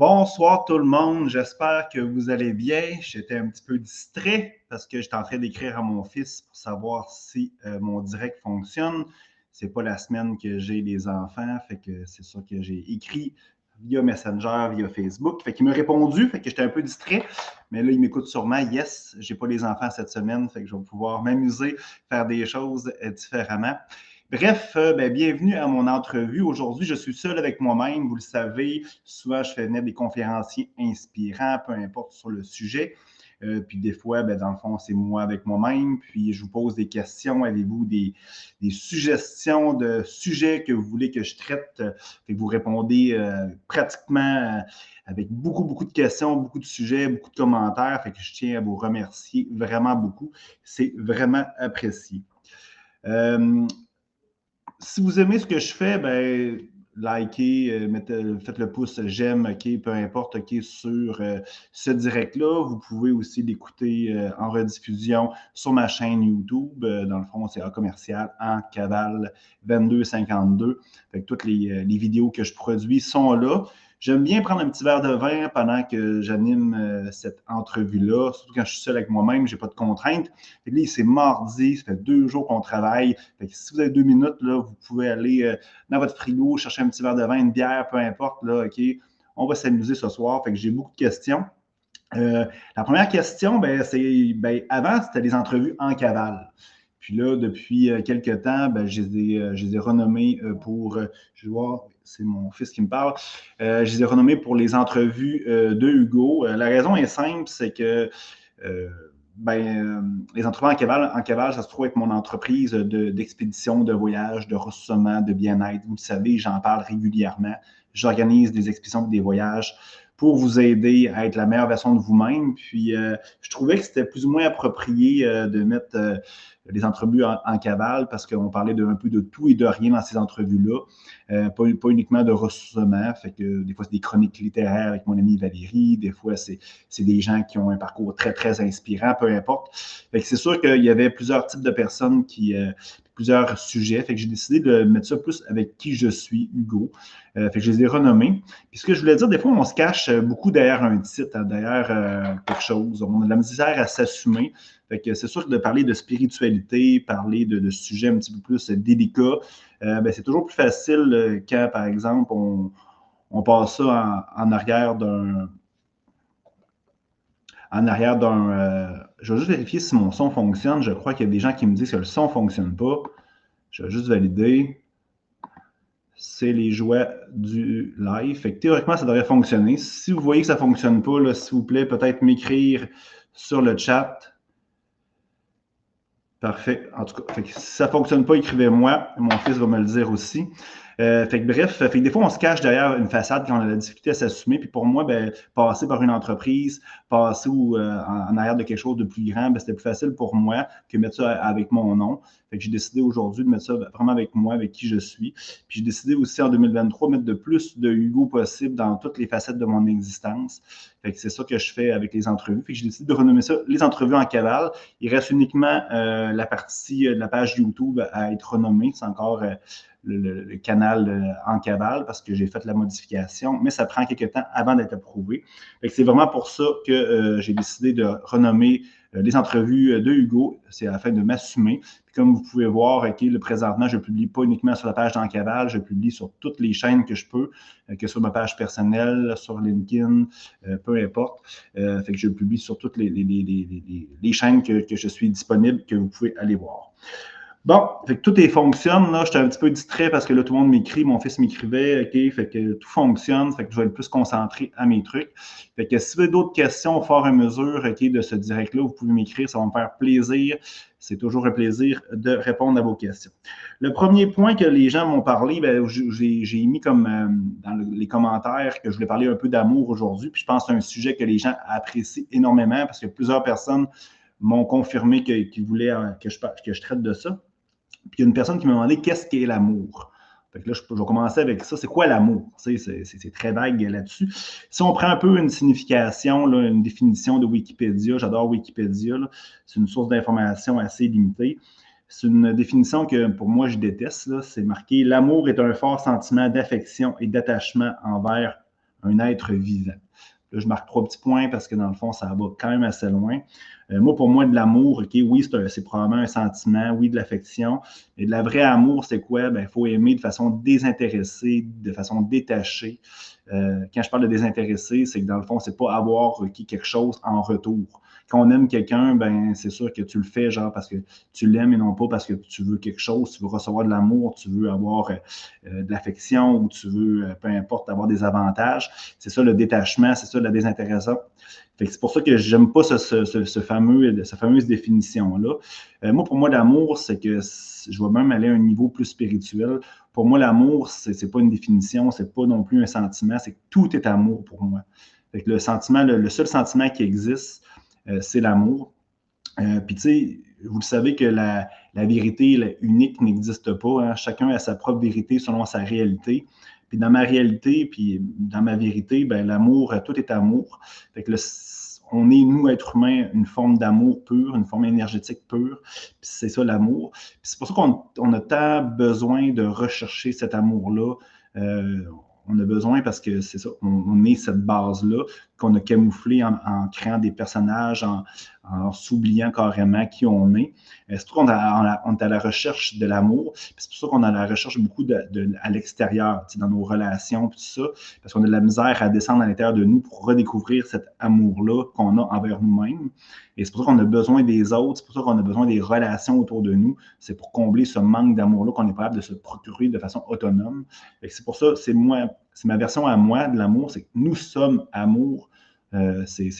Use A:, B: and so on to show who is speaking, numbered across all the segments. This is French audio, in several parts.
A: Bonsoir tout le monde, j'espère que vous allez bien. J'étais un petit peu distrait parce que j'étais en train d'écrire à mon fils pour savoir si mon direct fonctionne. C'est pas la semaine que j'ai les enfants, fait que c'est ça que j'ai écrit via Messenger, via Facebook. Fait qu'il m'a répondu, fait que j'étais un peu distrait, mais là il m'écoute sûrement. Yes, j'ai pas les enfants cette semaine, fait que je vais pouvoir m'amuser, faire des choses différemment. Bref, bienvenue à mon entrevue. Aujourd'hui, je suis seul avec moi-même. Vous le savez, souvent, je fais venir des conférenciers inspirants, peu importe sur le sujet. Puis des fois, dans le fond, c'est moi avec moi-même. Puis je vous pose des questions. Avez-vous des suggestions de sujets que vous voulez que je traite? Fait que vous répondez pratiquement avec beaucoup, beaucoup de questions, beaucoup de sujets, beaucoup de commentaires. Fait que je tiens à vous remercier vraiment beaucoup. C'est vraiment apprécié. Si vous aimez ce que je fais, likez, faites le pouce j'aime, OK, peu importe, OK, sur ce direct-là. Vous pouvez aussi l'écouter en rediffusion sur ma chaîne YouTube. Dans le fond, c'est A commercial en cavale 2252. Fait que toutes les vidéos que je produis sont là. J'aime bien prendre un petit verre de vin pendant que j'anime cette entrevue-là, surtout quand je suis seul avec moi-même, je n'ai pas de contraintes. Fait que là, c'est mardi, ça fait 2 jours qu'on travaille. Fait que si vous avez 2 minutes, là, vous pouvez aller dans votre frigo, chercher un petit verre de vin, une bière, peu importe, là, OK, on va s'amuser ce soir. Fait que j'ai beaucoup de questions. La première question, avant, c'était des entrevues en cavale. Puis là, depuis quelques temps, je les ai renommées je vais voir, c'est mon fils qui me parle, je les ai renommées pour les entrevues de Hugo. La raison est simple, c'est que les entrevues en cavale, ça se trouve être mon entreprise d'expédition, de voyage, de ressourcement, de bien-être. Vous le savez, j'en parle régulièrement. J'organise des expéditions et des voyages pour vous aider à être la meilleure version de vous-même. Puis, je trouvais que c'était plus ou moins approprié de mettre les entrevues en cavale parce qu'on parlait un peu de tout et de rien dans ces entrevues-là. Pas uniquement de ressourcement. Fait que des fois, c'est des chroniques littéraires avec mon amie Valérie. Des fois, c'est des gens qui ont un parcours très, très inspirant, peu importe. Fait que c'est sûr qu'il y avait plusieurs types de personnes plusieurs sujets. Fait que j'ai décidé de mettre ça plus avec qui je suis, Hugo. Fait que je les ai renommés. Puis ce que je voulais dire, des fois, on se cache beaucoup derrière un titre, derrière quelque chose. On a de la misère à s'assumer. Fait que c'est sûr que de parler de spiritualité, parler de sujets un petit peu plus délicats, c'est toujours plus facile quand, par exemple, on passe ça en arrière d'un. Je vais juste vérifier si mon son fonctionne. Je crois qu'il y a des gens qui me disent que le son ne fonctionne pas. Je vais juste valider. C'est les joies du live. Fait que théoriquement, ça devrait fonctionner. Si vous voyez que ça ne fonctionne pas, s'il vous plaît, peut-être m'écrire sur le chat. Parfait. En tout cas, si ça ne fonctionne pas, écrivez-moi. Mon fils va me le dire aussi. Bref, des fois, on se cache derrière une façade quand on a la difficulté à s'assumer. Puis pour moi, passer par une entreprise, passer en arrière de quelque chose de plus grand, c'était plus facile pour moi que mettre ça avec mon nom. Fait que j'ai décidé aujourd'hui de mettre ça vraiment avec moi, avec qui je suis. Puis j'ai décidé aussi en 2023 de mettre de plus de Hugo possible dans toutes les facettes de mon existence. Fait que c'est ça que je fais avec les entrevues. Fait que j'ai décidé de renommer ça les entrevues en cavale. Il reste uniquement la partie de la page YouTube à être renommée. C'est encore le canal en cavale parce que j'ai fait la modification, mais ça prend quelques temps avant d'être approuvé. C'est vraiment pour ça que j'ai décidé de renommer les entrevues de Hugo. C'est afin de m'assumer. Puis comme vous pouvez voir, présentement, je ne publie pas uniquement sur la page d'en cavale, je publie sur toutes les chaînes que je peux, que sur ma page personnelle, sur LinkedIn, peu importe. Fait que je publie sur toutes les chaînes que je suis disponible, que vous pouvez aller voir. Bon, fait que tout fonctionne. Là, j'étais un petit peu distrait parce que là, tout le monde m'écrit, mon fils m'écrivait, OK, fait que tout fonctionne, fait que je vais être plus concentré à mes trucs. Fait que si vous avez d'autres questions au fur et à mesure, OK, de ce direct-là, vous pouvez m'écrire, ça va me faire plaisir. C'est toujours un plaisir de répondre à vos questions. Le premier point que les gens m'ont parlé, j'ai mis comme dans les commentaires que je voulais parler un peu d'amour aujourd'hui, puis je pense que c'est un sujet que les gens apprécient énormément parce que plusieurs personnes m'ont confirmé qu'ils voulaient que je traite de ça. Puis il y a une personne qui m'a demandé qu'est-ce qu'est l'amour. Fait que là, je vais commencer avec ça. C'est quoi l'amour? C'est très vague là-dessus. Si on prend un peu une signification, là, une définition de Wikipédia, j'adore Wikipédia, c'est une source d'information assez limitée. C'est une définition que pour moi, je déteste. C'est marqué « L'amour est un fort sentiment d'affection et d'attachement envers un être vivant. Là, je marque 3 petits points parce que dans le fond, ça va quand même assez loin. Moi, pour moi, de l'amour, OK, oui, c'est probablement un sentiment, oui, de l'affection. Mais de la vraie amour, c'est quoi? Ben, il faut aimer de façon désintéressée, de façon détachée. Quand je parle de désintéressé, c'est que dans le fond, c'est pas avoir quelque chose en retour. Quand on aime quelqu'un, ben c'est sûr que tu le fais genre parce que tu l'aimes et non pas parce que tu veux quelque chose, tu veux recevoir de l'amour, tu veux avoir de l'affection ou tu veux, peu importe, avoir des avantages. C'est ça le détachement, c'est ça la désintéressation. C'est pour ça que j'aime pas cette fameuse définition-là. Moi, pour moi, l'amour, c'est que je vais même aller à un niveau plus spirituel. Pour moi, l'amour, c'est pas une définition, c'est pas non plus un sentiment, c'est que tout est amour pour moi. Fait que le sentiment, le seul sentiment qui existe, c'est l'amour. Puis tu sais, vous le savez que la vérité unique n'existe pas. Hein? Chacun a sa propre vérité selon sa réalité. Puis dans ma réalité, puis dans ma vérité, ben, l'amour, tout est amour. Fait que on est, nous, êtres humains, une forme d'amour pur, une forme énergétique pure. Puis c'est ça l'amour. Puis c'est pour ça qu'on a tant besoin de rechercher cet amour-là. On a besoin parce que c'est ça, on est cette base-là qu'on a camouflée en créant des personnages, en s'oubliant carrément qui on est. C'est pour ça qu'on est à la recherche de l'amour. C'est pour ça qu'on est à la recherche beaucoup à l'extérieur, dans nos relations, tout ça, parce qu'on a de la misère à descendre à l'intérieur de nous pour redécouvrir cet amour-là qu'on a envers nous-mêmes. Et c'est pour ça qu'on a besoin des autres, c'est pour ça qu'on a besoin des relations autour de nous. C'est pour combler ce manque d'amour-là qu'on est capable de se procurer de façon autonome. C'est pour ça, c'est ma version à moi de l'amour, c'est que nous sommes amour. C'est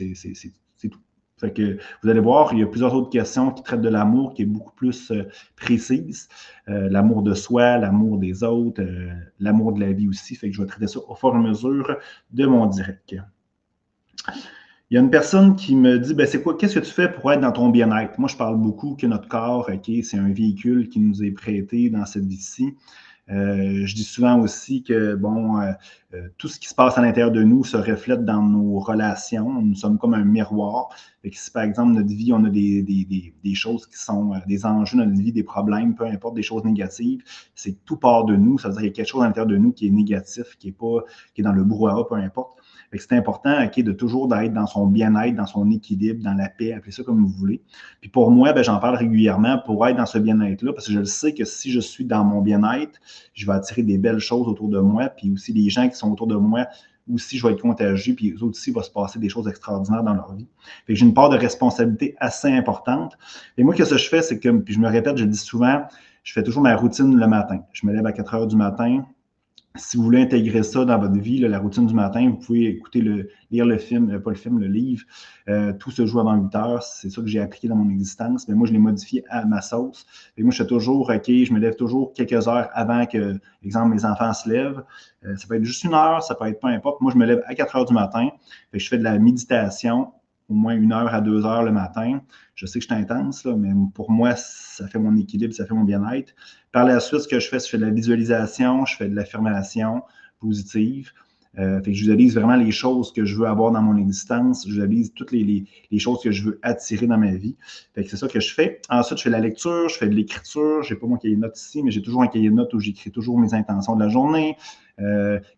A: tout. Fait que vous allez voir, il y a plusieurs autres questions qui traitent de l'amour qui est beaucoup plus précise. L'amour de soi, l'amour des autres, l'amour de la vie aussi. Fait que je vais traiter ça au fur et à mesure de mon direct. Il y a une personne qui me dit, ben c'est quoi, qu'est-ce que tu fais pour être dans ton bien-être? Moi, je parle beaucoup que notre corps, OK, c'est un véhicule qui nous est prêté dans cette vie-ci. Je dis souvent aussi que, bon, tout ce qui se passe à l'intérieur de nous se reflète dans nos relations. Nous sommes comme un miroir. Et que si, par exemple, notre vie, on a des choses qui sont des enjeux dans notre vie, des problèmes, peu importe, des choses négatives, c'est que tout part de nous. Ça veut dire qu'il y a quelque chose à l'intérieur de nous qui est négatif, qui est dans le brouhaha, peu importe. C'est important de toujours d'être dans son bien-être, dans son équilibre, dans la paix, appelez ça comme vous voulez. Puis pour moi, ben, j'en parle régulièrement pour être dans ce bien-être-là, parce que je le sais que si je suis dans mon bien-être, je vais attirer des belles choses autour de moi, puis aussi les gens qui sont autour de moi, aussi je vais être contagieux, puis eux aussi, il va se passer des choses extraordinaires dans leur vie. Fait que j'ai une part de responsabilité assez importante. Et moi, qu'est-ce que je fais, c'est que, puis je me répète, je le dis souvent, je fais toujours ma routine le matin. Je me lève à 4 heures du matin. Si vous voulez intégrer ça dans votre vie, là, la routine du matin, vous pouvez écouter lire le film, pas le film, le livre. Tout se joue avant 8 heures. C'est ça que j'ai appliqué dans mon existence. Mais moi, je l'ai modifié à ma sauce. Et moi, je fais toujours, OK, je me lève toujours quelques heures avant que, exemple, mes enfants se lèvent. Ça peut être juste 1 heure, ça peut être peu importe. Moi, je me lève à 4 heures du matin. Je fais de la méditation, au moins 1 heure à 2 heures le matin. Je sais que je suis intense, là, mais pour moi, ça fait mon équilibre, ça fait mon bien-être. Par la suite, ce que je fais de la visualisation, je fais de l'affirmation positive. Fait que je visualise vraiment les choses que je veux avoir dans mon existence. Je visualise toutes les choses que je veux attirer dans ma vie. Fait que c'est ça que je fais. Ensuite, je fais de la lecture, je fais de l'écriture. Je n'ai pas mon cahier de notes ici, mais j'ai toujours un cahier de notes où j'écris toujours mes intentions de la journée.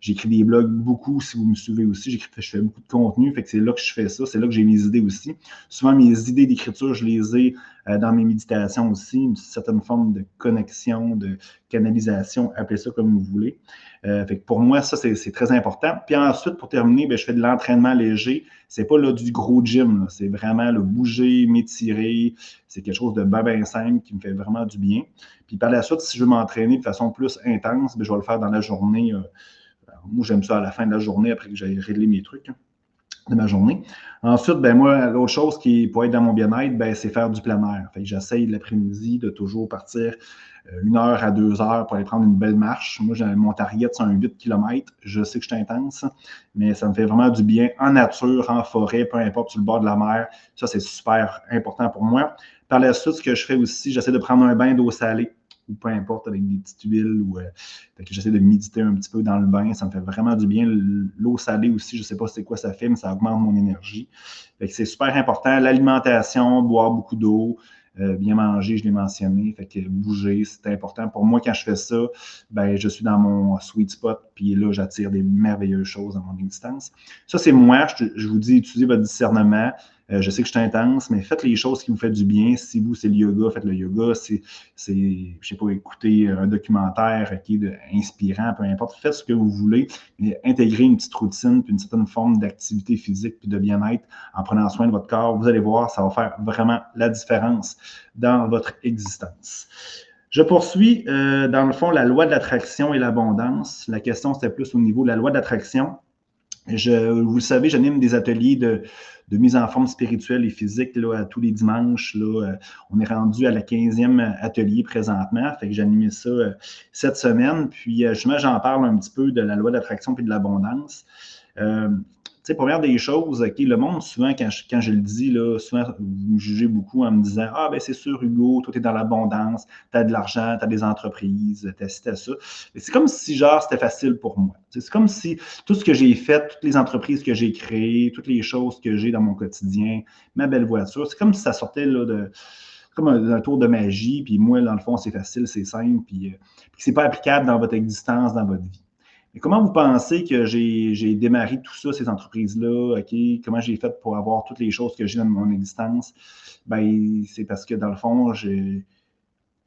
A: J'écris des blogs beaucoup, si vous me suivez aussi. Je fais beaucoup de contenu, fait que c'est là que je fais ça. C'est là que j'ai mes idées aussi. Souvent, mes idées d'écriture, je les ai dans mes méditations aussi. Une certaine forme de connexion, de canalisation, appelez ça comme vous voulez. Fait que pour moi, ça, c'est très important. Puis ensuite, pour terminer, ben, je fais de l'entraînement léger. C'est pas là, du gros gym. C'est vraiment le bouger, m'étirer. C'est quelque chose de bien simple qui me fait vraiment du bien. Puis par la suite, si je veux m'entraîner de façon plus intense, bien, je vais le faire dans la journée. Moi, j'aime ça à la fin de la journée, après que j'ai réglé mes trucs de ma journée. Ensuite, ben moi, l'autre chose qui pourrait être dans mon bien-être, ben, c'est faire du plein air. Fait que j'essaye l'après-midi de toujours partir 1 heure à 2 heures pour aller prendre une belle marche. Moi, mon target, c'est un 8 km. Je sais que je suis intense, mais ça me fait vraiment du bien en nature, en forêt, peu importe, sur le bord de la mer. Ça, c'est super important pour moi. Par la suite, ce que je fais aussi, j'essaie de prendre un bain d'eau salée ou peu importe, avec des petites huiles. Fait que j'essaie de méditer un petit peu dans le bain. Ça me fait vraiment du bien. L'eau salée aussi, je ne sais pas c'est quoi ça fait, mais ça augmente mon énergie. Fait que c'est super important. L'alimentation, boire beaucoup d'eau. bien manger, je l'ai mentionné, fait que bouger, c'est important. Pour moi, quand je fais ça, ben, je suis dans mon sweet spot, puis là, j'attire des merveilleuses choses dans mon existence. Ça, c'est moi, je vous dis, utilisez votre discernement. Je sais que je suis intense, mais faites les choses qui vous font du bien. Si vous, c'est le yoga, faites le yoga. Je sais pas, écouter un documentaire inspirant, peu importe. Faites ce que vous voulez, mais intégrez une petite routine, puis une certaine forme d'activité physique, puis de bien-être en prenant soin de votre corps. Vous allez voir, ça va faire vraiment la différence dans votre existence. Je poursuis, dans le fond, la loi de l'attraction et l'abondance. La question, c'était plus au niveau de la loi de l'attraction. Vous le savez, j'anime des ateliers de mise en forme spirituelle et physique là, à tous les dimanches. Là, on est rendu à la 15e atelier présentement. Fait que j'ai animé ça cette semaine. Puis, justement, j'en parle un petit peu de la loi d'attraction et de l'abondance. Première des choses, okay, le monde, souvent, quand je le dis, là, souvent, vous me jugez beaucoup en me disant « Ah, ben c'est sûr, Hugo, toi, tu es dans l'abondance, tu as de l'argent, tu as des entreprises, tu as ci, tu as ça. » C'est comme si, genre, c'était facile pour moi. C'est comme si tout ce que j'ai fait, toutes les entreprises que j'ai créées, toutes les choses que j'ai dans mon quotidien, ma belle voiture, c'est comme si ça sortait là, comme un tour de magie, puis moi, dans le fond, c'est facile, c'est simple, puis c'est pas applicable dans votre existence, dans votre vie. Mais comment vous pensez que j'ai démarré tout ça, ces entreprises-là, OK? Comment j'ai fait pour avoir toutes les choses que j'ai dans mon existence? Ben, c'est parce que, dans le fond, je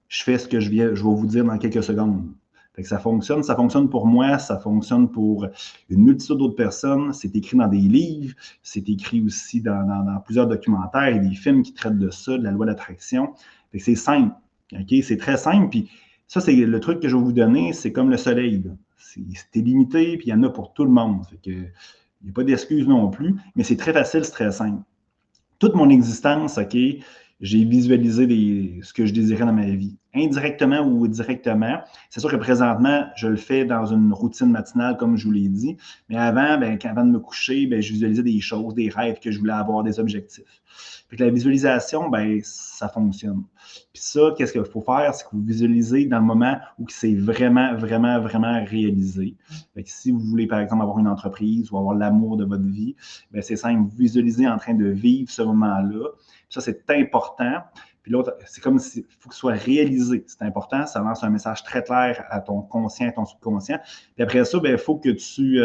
A: fais ce que je vais vous dire dans quelques secondes. Fait que ça fonctionne pour moi, ça fonctionne pour une multitude d'autres personnes. C'est écrit dans des livres, c'est écrit aussi dans plusieurs documentaires et des films qui traitent de ça, de la loi d'attraction. Fait que c'est simple, OK? C'est très simple, puis ça, c'est le truc que je vais vous donner, c'est comme le soleil, là. C'est illimité, puis il y en a pour tout le monde. Fait que, il n'y a pas d'excuses non plus, mais c'est très facile, c'est très simple. Toute mon existence, OK, j'ai visualisé ce que je désirais dans ma vie, indirectement ou directement. C'est sûr que présentement, je le fais dans une routine matinale, comme je vous l'ai dit, mais avant, avant de me coucher, je visualisais des choses, des rêves que je voulais avoir, des objectifs. Fait que la visualisation, ça fonctionne. Puis ça, qu'est-ce qu'il faut faire? C'est que vous visualisez dans le moment où c'est vraiment, vraiment, vraiment réalisé. Fait que si vous voulez, par exemple, avoir une entreprise ou avoir l'amour de votre vie, c'est simple, vous visualisez en train de vivre ce moment-là. Ça, c'est important. Puis l'autre, c'est comme s'il faut que ce soit réalisé. C'est important, ça lance un message très clair à ton conscient, à ton subconscient. Puis après ça, il faut que tu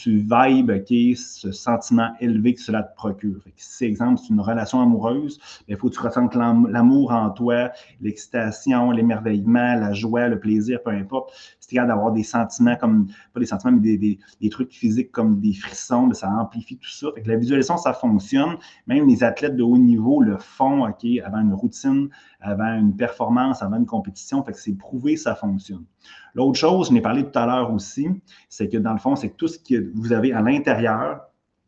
A: vibes, OK, ce sentiment élevé que cela te procure. Fait que si, exemple, c'est une relation amoureuse, il faut que tu ressentes l'amour en toi, l'excitation, l'émerveillement, la joie, le plaisir, peu importe. Si tu es capable d'avoir des sentiments comme, pas des sentiments, mais des trucs physiques comme des frissons, ça amplifie tout ça. Fait que la visualisation, ça fonctionne. Même les athlètes de haut niveau le font, OK, avant une routine, avant une performance, avant une compétition. Fait que c'est prouvé, ça fonctionne. L'autre chose, je n'ai parlé tout à l'heure aussi, c'est que dans le fond, c'est que tout ce que vous avez à l'intérieur,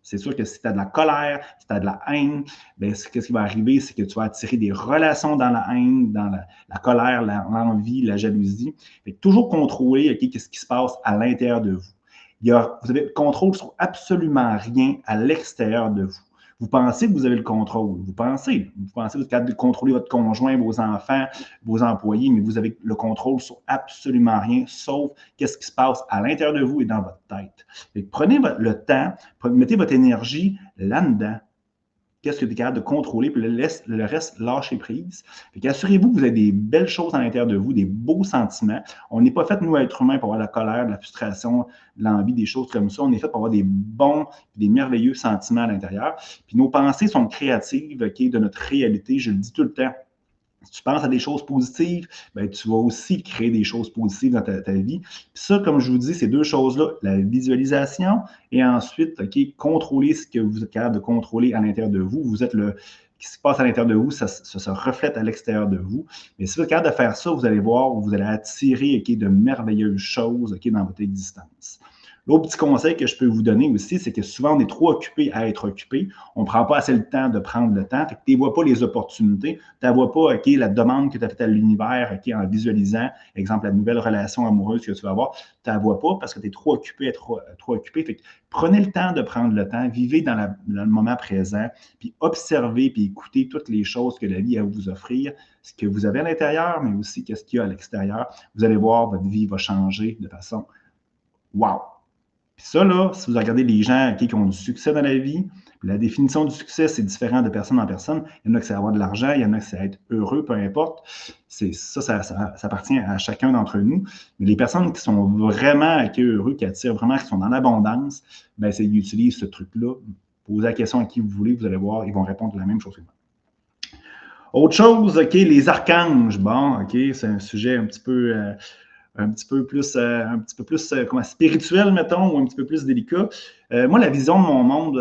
A: c'est sûr que si tu as de la colère, si tu as de la haine, qu'est-ce qui va arriver? C'est que tu vas attirer des relations dans la haine, dans la colère, l'envie, la jalousie. Fait que toujours contrôler, OK, qu'est-ce qui se passe à l'intérieur de vous. Vous avez le contrôle sur absolument rien à l'extérieur de vous. Vous pensez que vous avez le contrôle. Vous pensez que vous êtes capable de contrôler votre conjoint, vos enfants, vos employés, mais vous avez le contrôle sur absolument rien, sauf qu'est-ce qui se passe à l'intérieur de vous et dans votre tête. Et prenez le temps, mettez votre énergie là-dedans. Qu'est-ce que tu es capable de contrôler, puis le reste, lâchez prise. Assurez-vous que vous avez des belles choses à l'intérieur de vous, des beaux sentiments. On n'est pas fait, nous, être humains, pour avoir la colère, de la frustration, de l'envie, des choses comme ça. On est fait pour avoir des bons, des merveilleux sentiments à l'intérieur. Puis nos pensées sont créatives, OK, de notre réalité. Je le dis tout le temps. Si tu penses à des choses positives, tu vas aussi créer des choses positives dans ta vie. Puis ça, comme je vous dis, ces deux choses-là, la visualisation et ensuite, OK, contrôler ce que vous êtes capable de contrôler à l'intérieur de vous. Vous êtes ce qui se passe à l'intérieur de vous, ça se reflète à l'extérieur de vous. Mais si vous êtes capable de faire ça, vous allez voir, vous allez attirer, OK, de merveilleuses choses, OK, dans votre existence. L'autre petit conseil que je peux vous donner aussi, c'est que souvent, on est trop occupé à être occupé. On ne prend pas assez le temps de prendre le temps. Tu ne vois pas les opportunités. Tu ne vois pas, OK, la demande que tu as faite à l'univers, OK, en visualisant, exemple, la nouvelle relation amoureuse que tu vas avoir. Tu ne la vois pas parce que tu es trop occupé, trop occupé. Fait que prenez le temps de prendre le temps, vivez dans le moment présent, puis observez, puis écoutez toutes les choses que la vie a à vous offrir, ce que vous avez à l'intérieur, mais aussi ce qu'il y a à l'extérieur. Vous allez voir, votre vie va changer de façon wow! Puis ça, là, si vous regardez les gens qui ont du succès dans la vie, la définition du succès, c'est différent de personne en personne. Il y en a que c'est avoir de l'argent, il y en a que c'est être heureux, peu importe. Ça appartient à chacun d'entre nous. Mais les personnes qui sont vraiment heureux, qui attirent vraiment, qui sont dans l'abondance, ben, c'est ils utilisent ce truc-là. Posez la question à qui vous voulez, vous allez voir, ils vont répondre la même chose que moi. Autre chose, OK, les archanges. Bon, OK, c'est un sujet un petit peu plus comment, spirituel, mettons, ou un petit peu plus délicat. Moi, la vision de mon monde,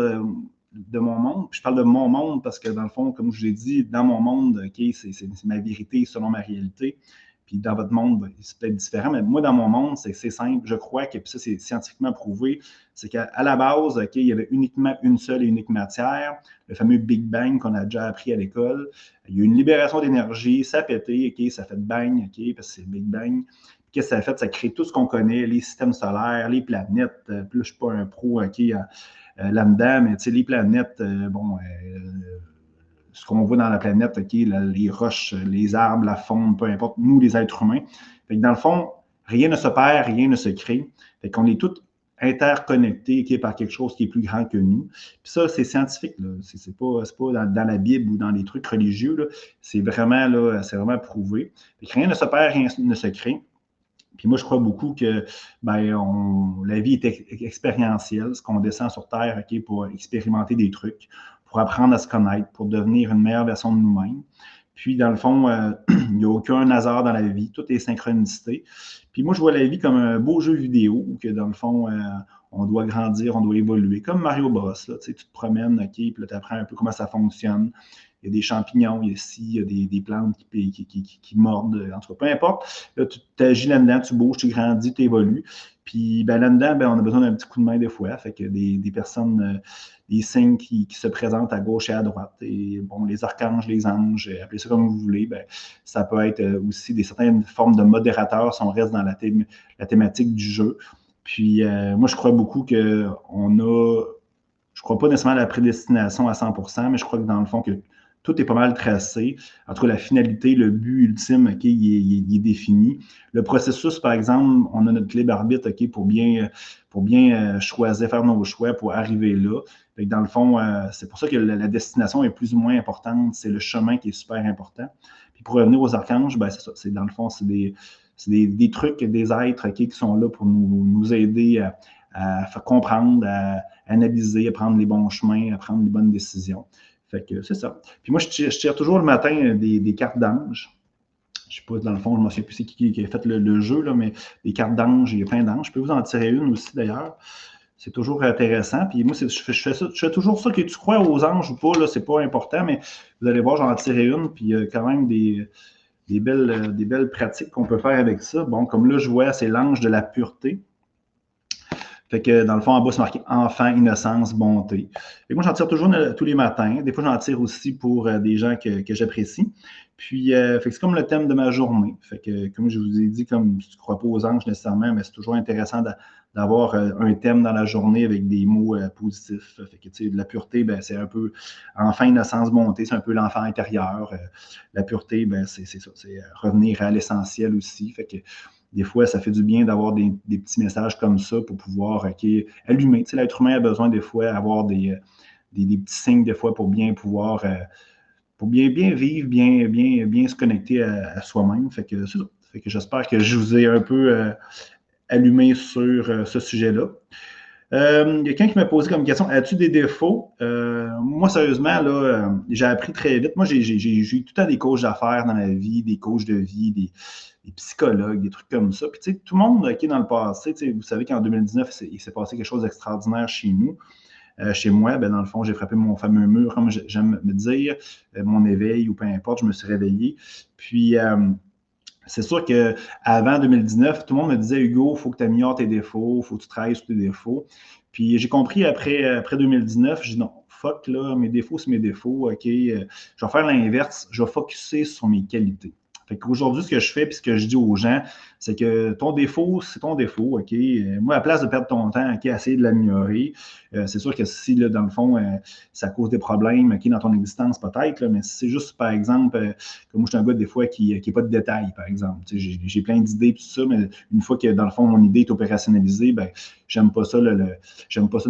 A: puis je parle de mon monde parce que dans le fond, comme je l'ai dit, dans mon monde, OK, c'est ma vérité selon ma réalité. Puis dans votre monde, c'est peut-être différent, mais moi, dans mon monde, c'est simple. Je crois que, puis ça, c'est scientifiquement prouvé, c'est qu'à la base, OK, il y avait uniquement une seule et unique matière, le fameux Big Bang qu'on a déjà appris à l'école. Il y a eu une libération d'énergie, ça a pété, OK, ça fait bang, OK, parce que c'est le Big Bang. Qu'est-ce que ça a fait? Ça crée tout ce qu'on connaît, les systèmes solaires, les planètes. Puis là, je ne suis pas un pro là-dedans, mais les planètes, ce qu'on voit dans la planète, les roches, les arbres, la faune, peu importe, nous, les êtres humains. Fait que dans le fond, rien ne se perd, rien ne se crée. Fait qu'on est tous interconnectés par quelque chose qui est plus grand que nous. Puis ça, c'est scientifique. C'est pas dans la Bible ou dans les trucs religieux. C'est vraiment prouvé. Fait que rien ne se perd, rien ne se crée. Puis moi, je crois beaucoup que la vie est expérientielle, ce qu'on descend sur Terre pour expérimenter des trucs, pour apprendre à se connaître, pour devenir une meilleure version de nous-mêmes. Puis, dans le fond, il n'y a aucun hasard dans la vie, tout est synchronicité. Puis moi, je vois la vie comme un beau jeu vidéo où, dans le fond, on doit grandir, on doit évoluer. Comme Mario Bros, là, tu te promènes, puis là, tu apprends un peu comment ça fonctionne. Il y a des champignons, il y a des plantes qui mordent, en tout cas, peu importe. Là, tu agis là-dedans, tu bouges, tu grandis, tu évolues. Puis là-dedans, on a besoin d'un petit coup de main des fois. Fait que des personnes, des signes qui se présentent à gauche et à droite. Et bon, les archanges, les anges, appelez ça comme vous voulez, ça peut être aussi certaines formes de modérateurs si on reste dans la thématique du jeu. Puis moi, je crois beaucoup qu'on a, je crois pas nécessairement à la prédestination à 100%, mais je crois que dans le fond, que tout est pas mal tracé. En tout cas, la finalité, le but ultime, il est défini. Le processus, par exemple, on a notre libre arbitre, pour bien choisir, faire nos choix pour arriver là. Fait que dans le fond, c'est pour ça que la destination est plus ou moins importante. C'est le chemin qui est super important. Puis pour revenir aux archanges, c'est ça. C'est dans le fond, c'est des trucs, des êtres qui sont là pour nous aider à faire comprendre, à analyser, à prendre les bons chemins, à prendre les bonnes décisions. Fait que c'est ça. Puis moi, je tire toujours le matin des cartes d'ange. Je ne sais pas, dans le fond, je ne me souviens plus c'est qui a fait le jeu, là, mais des cartes d'ange, il y a plein d'anges. Je peux vous en tirer une aussi, d'ailleurs. C'est toujours intéressant. Puis moi, je fais toujours ça. Que tu crois aux anges ou pas, là, c'est pas important, mais vous allez voir, j'en tirer une. Puis il y a quand même des belles pratiques qu'on peut faire avec ça. Bon, comme là, je vois, c'est l'ange de la pureté. Fait que dans le fond, en bas, c'est marqué enfant, innocence, bonté. Et moi, j'en tire toujours tous les matins. Des fois, j'en tire aussi pour des gens que j'apprécie. Puis, fait que c'est comme le thème de ma journée. Fait que, comme je vous ai dit, comme tu ne crois pas aux anges nécessairement, mais c'est toujours intéressant d'avoir un thème dans la journée avec des mots positifs. Fait que, tu sais, de la pureté, c'est un peu enfant, innocence, bonté, c'est un peu l'enfant intérieur. La pureté, c'est ça, c'est revenir à l'essentiel aussi. Fait que, des fois, ça fait du bien d'avoir des petits messages comme ça pour pouvoir allumer. Tu sais, l'être humain a besoin des fois d'avoir des petits signes des fois pour bien pouvoir, pour bien vivre, bien se connecter à soi-même. Fait que c'est ça. Fait que j'espère que je vous ai un peu allumé sur ce sujet-là. Il y a quelqu'un qui m'a posé comme question, as-tu des défauts? Moi, sérieusement, là, j'ai appris très vite. Moi, j'ai eu tout le temps des coachs d'affaires dans la vie, des coachs de vie, des psychologues, des trucs comme ça. Puis, tu sais, tout le monde qui est dans le passé, vous savez qu'en 2019, il s'est passé quelque chose d'extraordinaire chez nous. Chez moi, dans le fond, j'ai frappé mon fameux mur, comme j'aime me dire, mon éveil ou peu importe, je me suis réveillé. Puis, c'est sûr qu'avant 2019, tout le monde me disait, Hugo, il faut que tu améliores tes défauts, il faut que tu travailles sur tes défauts. Puis j'ai compris après 2019, je dis non, fuck là, mes défauts, c'est mes défauts, OK, je vais faire l'inverse, je vais focusser sur mes qualités. Fait qu'aujourd'hui, ce que je fais puis ce que je dis aux gens, c'est que ton défaut, c'est ton défaut, OK? Moi, à la place de perdre ton temps, OK, essayer de l'améliorer. C'est sûr que si, là, dans le fond, ça cause des problèmes, OK, dans ton existence, peut-être, là, mais si c'est juste, par exemple, comme moi, je suis un gars, des fois, qui n'a pas de détails, par exemple. Tu sais, j'ai plein d'idées, tout ça, mais une fois que, dans le fond, mon idée est opérationnalisée, ben, j'aime pas ça, j'aime pas ça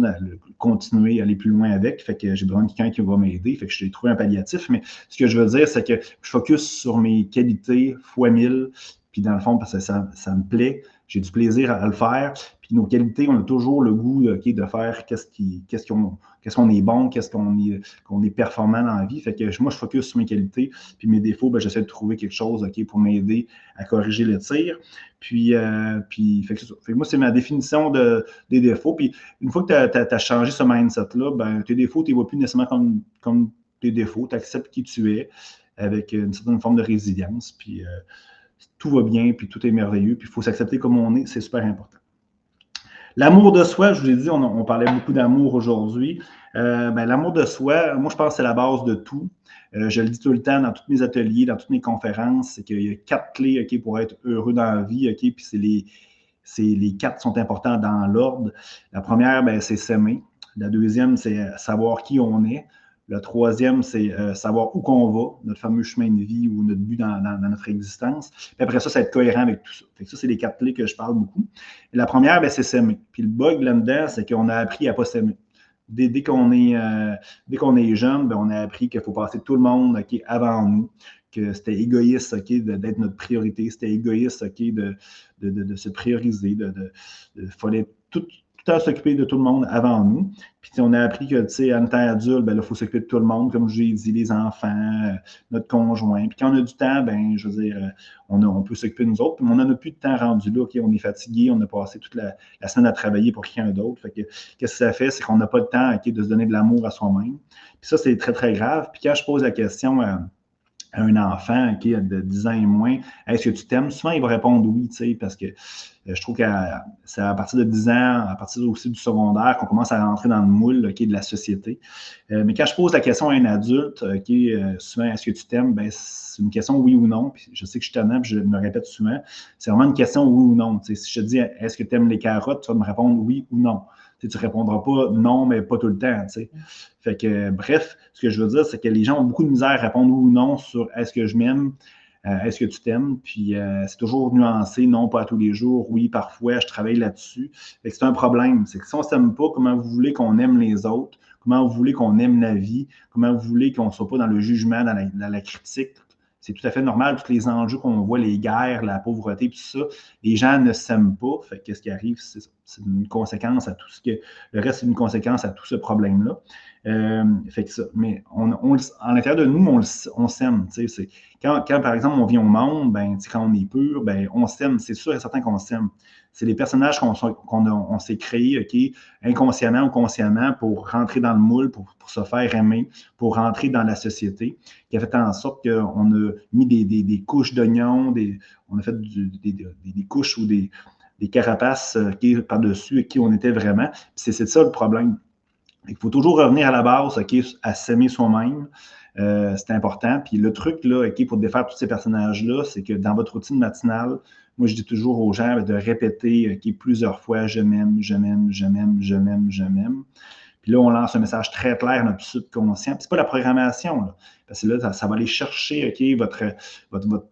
A: continuer, aller plus loin avec. Fait que j'ai besoin de quelqu'un qui va m'aider. Fait que j'ai trouvé un palliatif. Mais ce que je veux dire, c'est que je focus sur mes qualités fois 1000. Puis dans le fond, parce que ça me plaît, j'ai du plaisir à le faire. Puis nos qualités, on a toujours le goût okay, de faire qu'est-ce qu'on est bon, qu'on est performant dans la vie. Fait que moi, je focus sur mes qualités. Puis mes défauts, ben, j'essaie de trouver quelque chose okay, pour m'aider à corriger le tir. Puis fait que moi, c'est ma définition des défauts. Puis une fois que tu as changé ce mindset-là, ben, tes défauts, tu ne les vois plus nécessairement comme tes défauts. Tu acceptes qui tu es avec une certaine forme de résilience. Puis tout va bien, puis tout est merveilleux. Puis il faut s'accepter comme on est. C'est super important. L'amour de soi, je vous ai dit, on parlait beaucoup d'amour aujourd'hui. L'amour de soi, moi, je pense que c'est la base de tout. Je le dis tout le temps dans tous mes ateliers, dans toutes mes conférences, c'est qu'il y a 4 clés okay, pour être heureux dans la vie. Okay, puis les 4 sont importants dans l'ordre. La première, ben, c'est s'aimer. La deuxième, c'est savoir qui on est. Le troisième, c'est savoir où qu'on va, notre fameux chemin de vie ou notre but dans notre existence. Puis après ça, c'est être cohérent avec tout ça. Fait que ça, c'est les 4 clés que je parle beaucoup. Et la première, ben, c'est s'aimer. Puis le bug là-dedans, c'est qu'on a appris à ne pas s'aimer. Dès qu'on est jeune, ben, on a appris qu'il faut passer tout le monde okay, avant nous, que c'était égoïste okay, d'être notre priorité, c'était égoïste okay, de se prioriser, fallait tout le temps s'occuper de tout le monde avant nous. Puis on a appris que, en temps adulte, ben, il faut s'occuper de tout le monde, comme j'ai dit, les enfants, notre conjoint. Puis quand on a du temps, ben, je veux dire, on peut s'occuper de nous autres, mais on n'en a plus de temps rendu là. Okay, on est fatigué, on a passé toute la semaine à travailler pour quelqu'un d'autre. Fait que, qu'est-ce que ça fait? C'est qu'on n'a pas le temps okay, de se donner de l'amour à soi-même. Puis ça, c'est très, très grave. Puis quand je pose la question à un enfant okay, de 10 ans et moins, est-ce que tu t'aimes? Souvent, il va répondre oui, parce que je trouve que c'est à partir de 10 ans, à partir aussi du secondaire, qu'on commence à rentrer dans le moule okay, de la société. Mais quand je pose la question à un adulte, okay, souvent, est-ce que tu t'aimes? Ben, c'est une question oui ou non. Puis je sais que je suis tannant, puis je me répète souvent. C'est vraiment une question oui ou non. T'sais, si je te dis, est-ce que tu aimes les carottes? Tu vas me répondre oui ou non. Tu ne répondras pas non, mais pas tout le temps. T'sais. Fait que, bref, ce que je veux dire, c'est que les gens ont beaucoup de misère à répondre oui ou non sur est-ce que je m'aime, est-ce que tu t'aimes, puis c'est toujours nuancé, non, pas à tous les jours, oui, parfois, je travaille là-dessus. Fait que c'est un problème. C'est que si on ne s'aime pas, comment vous voulez qu'on aime les autres, comment vous voulez qu'on aime la vie, comment vous voulez qu'on ne soit pas dans le jugement, dans la critique. C'est tout à fait normal, tous les enjeux qu'on voit, les guerres, la pauvreté, tout ça, les gens ne s'aiment pas. Fait que qu'est-ce qui arrive? C'est une conséquence à tout ce que. Le reste, c'est une conséquence à tout ce problème-là. Fait que ça. Mais en l'intérieur de nous, on s'aime. Quand, par exemple, on vient au monde, ben, quand on est pur, ben, on s'aime. C'est sûr et certain qu'on s'aime. C'est les personnages qu'on s'est créés, okay, inconsciemment ou consciemment, pour rentrer dans le moule, pour se faire aimer, pour rentrer dans la société, qui a fait en sorte qu'on a mis des couches d'oignons, on a fait des couches ou des carapaces par-dessus qui on était vraiment. Puis c'est ça le problème. Il faut toujours revenir à la base, okay, à s'aimer soi-même. C'est important. Puis le truc, là, okay, pour défaire tous ces personnages-là, c'est que dans votre routine matinale, moi, je dis toujours aux gens de répéter okay, plusieurs fois « je m'aime, je m'aime, je m'aime, je m'aime, je m'aime ». Puis là, on lance un message très clair à notre subconscient. Puis c'est pas la programmation, là, parce que là, ça va aller chercher okay, votre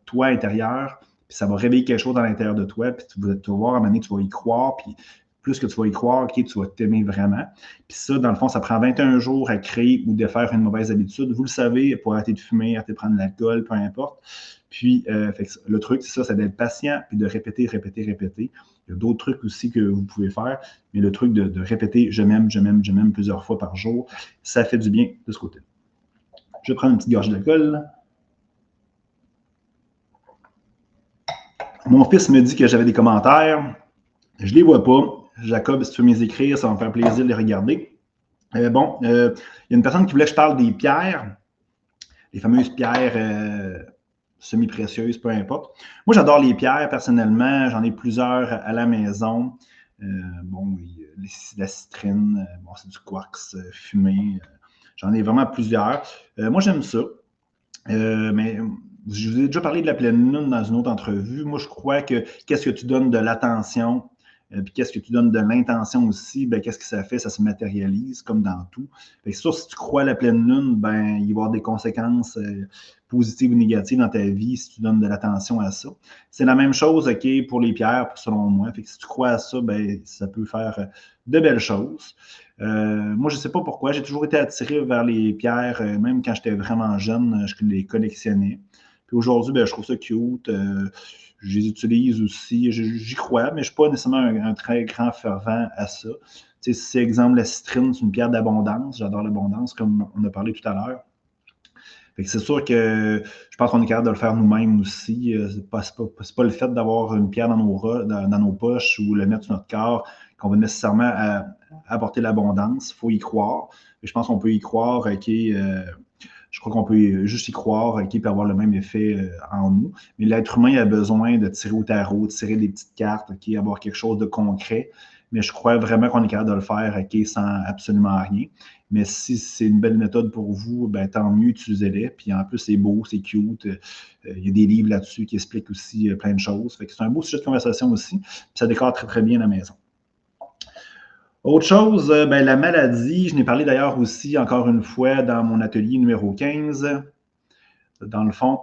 A: toi intérieur, puis ça va réveiller quelque chose dans l'intérieur de toi, puis tu vas voir, à un moment donné, tu vas y croire, puis plus que tu vas y croire, okay, tu vas t'aimer vraiment. Puis ça, dans le fond, ça prend 21 jours à créer ou défaire une mauvaise habitude. Vous le savez, pour arrêter de fumer, arrêter de prendre de l'alcool, peu importe. Puis, le truc, c'est ça, c'est d'être patient, puis de répéter, répéter, répéter. Il y a d'autres trucs aussi que vous pouvez faire, mais le truc de répéter « je m'aime, je m'aime, je m'aime » plusieurs fois par jour, ça fait du bien de ce côté. Je vais prendre une petite gorgée d'alcool. Mon fils me dit que j'avais des commentaires. Je ne les vois pas. Jacob, si tu veux m'écrire, ça va me faire plaisir de les regarder. Il y a une personne qui voulait que je parle des pierres, les fameuses pierres semi-précieuses, peu importe. Moi, j'adore les pierres, personnellement. J'en ai plusieurs à la maison. La citrine, c'est du quartz fumé. J'en ai vraiment plusieurs. Moi, j'aime ça. Mais je vous ai déjà parlé de la pleine lune dans une autre entrevue. Moi, je crois que qu'est-ce que tu donnes de l'attention, puis qu'est-ce que tu donnes de l'intention aussi, ben, qu'est-ce que ça fait? Ça se matérialise comme dans tout. Fait que c'est sûr, si tu crois à la pleine lune, ben, il va y avoir des conséquences positives ou négatives dans ta vie si tu donnes de l'attention à ça. C'est la même chose, OK, pour les pierres, selon moi. Fait que si tu crois à ça, ben, ça peut faire de belles choses. Moi, je ne sais pas pourquoi. J'ai toujours été attiré vers les pierres, même quand j'étais vraiment jeune, je les collectionnais. Puis aujourd'hui, ben, je trouve ça cute. Je les utilise aussi. J'y crois, mais je ne suis pas nécessairement un très grand fervent à ça. Tu sais, si, exemple, la citrine, c'est une pierre d'abondance. J'adore l'abondance, comme on a parlé tout à l'heure. C'est sûr que je pense qu'on est capable de le faire nous-mêmes aussi. C'est pas le fait d'avoir une pierre dans nos poches ou le mettre sur notre corps qu'on va nécessairement apporter l'abondance. Il faut y croire. Et je pense qu'on peut y croire, je crois qu'on peut juste y croire, peut avoir le même effet en nous. Mais l'être humain a besoin de tirer au tarot, de tirer des petites cartes, avoir quelque chose de concret. Mais je crois vraiment qu'on est capable de le faire, sans absolument rien. Mais si c'est une belle méthode pour vous, ben, tant mieux, utilisez-les. Puis en plus, c'est beau, c'est cute. Il y a des livres là-dessus qui expliquent aussi plein de choses. Fait que c'est un beau sujet de conversation aussi. Puis ça décore très, très bien la maison. Autre chose, ben, la maladie, je n'ai parlé d'ailleurs aussi, encore une fois, dans mon atelier numéro 15. Dans le fond,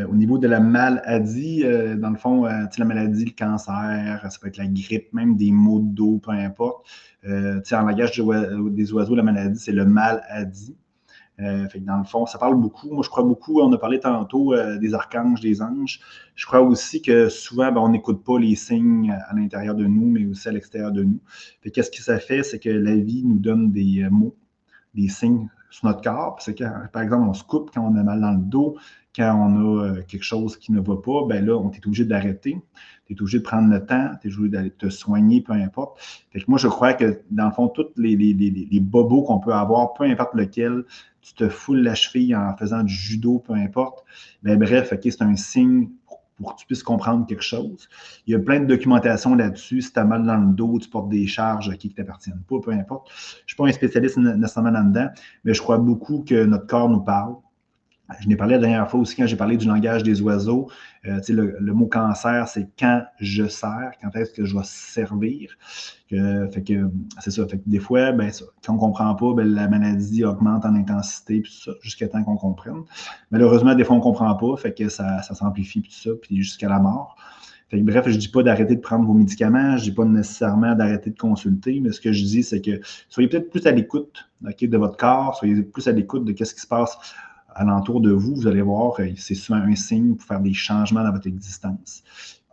A: au niveau de la maladie, dans le fond, la maladie, le cancer, ça peut être la grippe, même des maux de dos, peu importe. En langage des oiseaux, la maladie, c'est le maladie. Fait que dans le fond, ça parle beaucoup. Moi, je crois beaucoup, on a parlé tantôt des archanges, des anges. Je crois aussi que souvent, ben, on n'écoute pas les signes à l'intérieur de nous, mais aussi à l'extérieur de nous. Qu'est-ce que ça fait? C'est que la vie nous donne des mots, des signes sur notre corps. C'est que, par exemple, on se coupe quand on a mal dans le dos, quand on a quelque chose qui ne va pas, ben là, on est obligé d'arrêter. Tu es obligé de prendre le temps, tu es obligé d'aller te soigner, peu importe. Fait que moi, je crois que, dans le fond, tous les bobos qu'on peut avoir, peu importe lequel, tu te foules la cheville en faisant du judo, peu importe. Ben, bref, OK, c'est un signe pour que tu puisses comprendre quelque chose. Il y a plein de documentation là-dessus. Si tu as mal dans le dos, tu portes des charges qui ne t'appartiennent pas, peu importe. Je ne suis pas un spécialiste nécessairement là-dedans, mais je crois beaucoup que notre corps nous parle. Je n'ai parlé la dernière fois aussi quand j'ai parlé du langage des oiseaux. Le mot cancer, c'est quand je sers, quand est-ce que je vais servir. Fait que c'est ça. Fait que des fois, ben, ça, quand on ne comprend pas, ben, la maladie augmente en intensité, puis tout ça, jusqu'à temps qu'on comprenne. Malheureusement, des fois, on ne comprend pas, fait que ça s'amplifie, puis tout ça, puis jusqu'à la mort. Fait que, bref, je ne dis pas d'arrêter de prendre vos médicaments, je ne dis pas nécessairement d'arrêter de consulter, mais ce que je dis, c'est que soyez peut-être plus à l'écoute de votre corps, soyez plus à l'écoute de ce qui se passe alentour de vous. Vous allez voir, c'est souvent un signe pour faire des changements dans votre existence.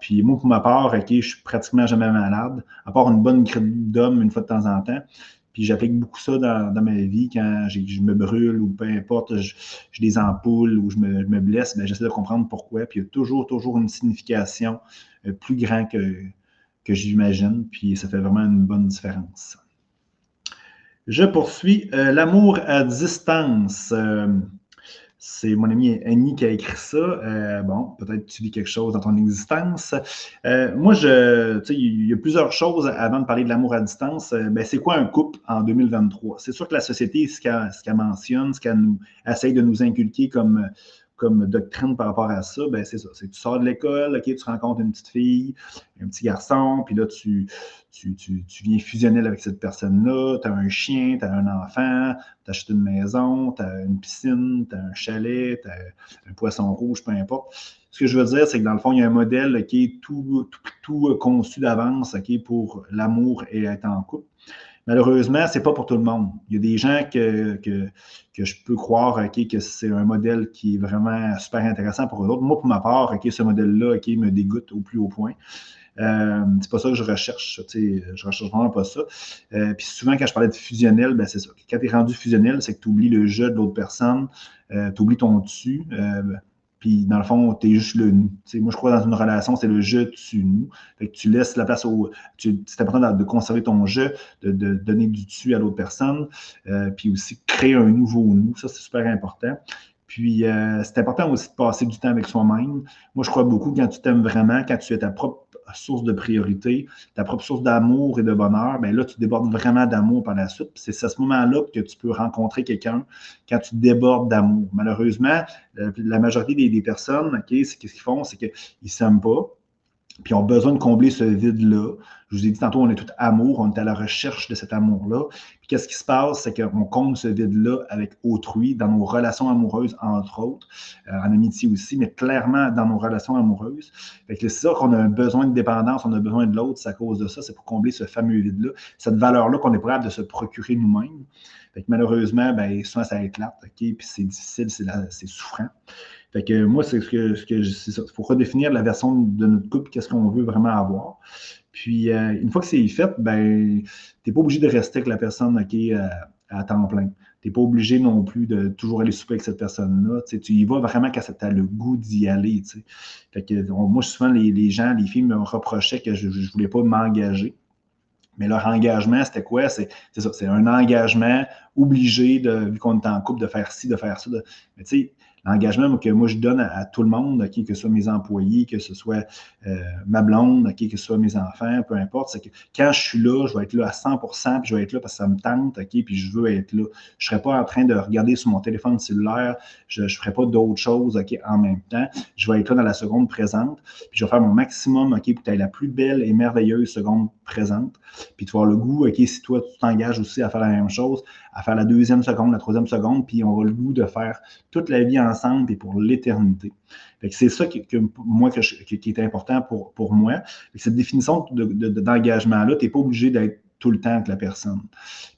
A: Puis moi, pour ma part, je suis pratiquement jamais malade, à part une bonne grippe d'homme une fois de temps en temps. Puis j'applique beaucoup ça dans ma vie quand je me brûle ou peu importe, j'ai des ampoules ou je me blesse, ben, j'essaie de comprendre pourquoi. Puis il y a toujours une signification plus grande que j'imagine. Puis ça fait vraiment une bonne différence. Je poursuis. L'amour à distance. C'est mon ami Annie qui a écrit ça. Bon, peut-être que tu vis quelque chose dans ton existence. Moi, il y a plusieurs choses avant de parler de l'amour à distance. Ben, c'est quoi un couple en 2023? C'est sûr que la société, ce qu'elle mentionne, ce qu'elle essaye de nous inculquer comme doctrine par rapport à ça, ben c'est ça. C'est que tu sors de l'école, OK, tu rencontres une petite fille, un petit garçon, puis là, tu viens fusionnel avec cette personne-là, tu as un chien, tu as un enfant, tu achètes une maison, tu as une piscine, tu as un chalet, tu as un poisson rouge, peu importe. Ce que je veux dire, c'est que dans le fond, il y a un modèle qui est tout conçu d'avance pour l'amour et être en couple. Malheureusement, ce n'est pas pour tout le monde. Il y a des gens que je peux croire que c'est un modèle qui est vraiment super intéressant pour eux autres. Moi, pour ma part, ce modèle-là me dégoûte au plus haut point. C'est pas ça que je recherche. Je recherche vraiment pas ça. Puis souvent, quand je parlais de fusionnel, ben c'est ça. Quand tu es rendu fusionnel, c'est que tu oublies le jeu de l'autre personne, tu oublies ton tu. Puis, dans le fond, tu es juste le nous. Moi, je crois dans une relation, c'est le je, tu, nous. Fait que tu laisses la place c'est important de conserver ton je, de donner du tu à l'autre personne, puis aussi créer un nouveau nous. Ça, c'est super important. Puis, c'est important aussi de passer du temps avec soi-même. Moi, je crois beaucoup quand tu t'aimes vraiment, quand tu es ta propre source de priorité, ta propre source d'amour et de bonheur, bien là, tu débordes vraiment d'amour par la suite. C'est à ce moment-là que tu peux rencontrer quelqu'un quand tu débordes d'amour. Malheureusement, la majorité des personnes, OK, qu'est-ce qu'ils font? C'est qu'ils ne s'aiment pas. Puis ont besoin de combler ce vide-là. Je vous ai dit tantôt, on est tout amour, on est à la recherche de cet amour-là. Puis qu'est-ce qui se passe? C'est qu'on comble ce vide-là avec autrui, dans nos relations amoureuses, entre autres, en amitié aussi, mais clairement dans nos relations amoureuses. Fait que c'est ça qu'on a un besoin de dépendance, on a besoin de l'autre, c'est à cause de ça, c'est pour combler ce fameux vide-là, cette valeur-là qu'on est prêt de se procurer nous-mêmes. Fait que malheureusement, ben, souvent ça éclate, OK? Puis c'est difficile, c'est souffrant. Fait que moi, c'est ça. Il faut redéfinir la version de notre couple, qu'est-ce qu'on veut vraiment avoir. Puis, une fois que c'est fait, ben, tu n'es pas obligé de rester avec la personne, OK, à temps plein. Tu n'es pas obligé non plus de toujours aller souper avec cette personne-là. Tu y vas vraiment quand tu as le goût d'y aller. T'sais. Fait que moi, souvent, les gens, les filles me reprochaient que je ne voulais pas m'engager. Mais leur engagement, c'était quoi? C'est ça, c'est un engagement obligé, vu qu'on est en couple, de faire ci, de faire ça. Mais tu sais, l'engagement que moi je donne à tout le monde, okay, que ce soit mes employés, que ce soit ma blonde, okay, que ce soit mes enfants, peu importe, c'est que quand je suis là, je vais être là à 100%, puis je vais être là parce que ça me tente, okay, puis je veux être là. Je ne serai pas en train de regarder sur mon téléphone cellulaire, je ne ferai pas d'autres choses, okay, en même temps. Je vais être là dans la seconde présente, puis je vais faire mon maximum, okay, pour que tu aies la plus belle et merveilleuse seconde présente. Puis tu vas avoir le goût, OK, si toi, tu t'engages aussi à faire la même chose, à faire la deuxième seconde, la troisième seconde, puis on va le goût de faire toute la vie ensemble et pour l'éternité. Fait que c'est ça qui est important pour moi. Cette définition d'engagement-là, tu n'es pas obligé d'être tout le temps avec la personne.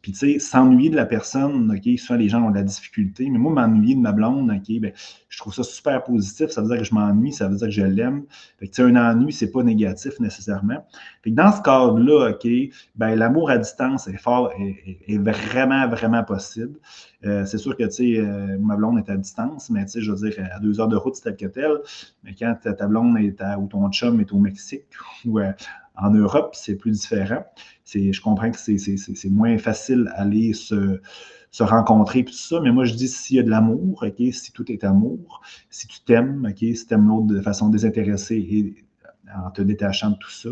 A: Puis, tu sais, s'ennuyer de la personne, OK, souvent les gens ont de la difficulté, mais moi, m'ennuyer de ma blonde, OK, ben, je trouve ça super positif. Ça veut dire que je m'ennuie, ça veut dire que je l'aime. Fait que, tu sais, un ennui, c'est pas négatif nécessairement. Fait que dans ce cadre-là, OK, ben, l'amour à distance est vraiment, vraiment possible. C'est sûr que, tu sais, ma blonde est à distance, mais, tu sais, je veux dire, à 2 heures de route, c'est tel que tel. Mais quand ta blonde ou ton chum est au Mexique ou en Europe, c'est plus différent. Je comprends que c'est moins facile d'aller se rencontrer, tout ça, mais moi, je dis s'il y a de l'amour, OK, si tout est amour, si tu t'aimes, OK, si tu aimes l'autre de façon désintéressée et en te détachant de tout ça,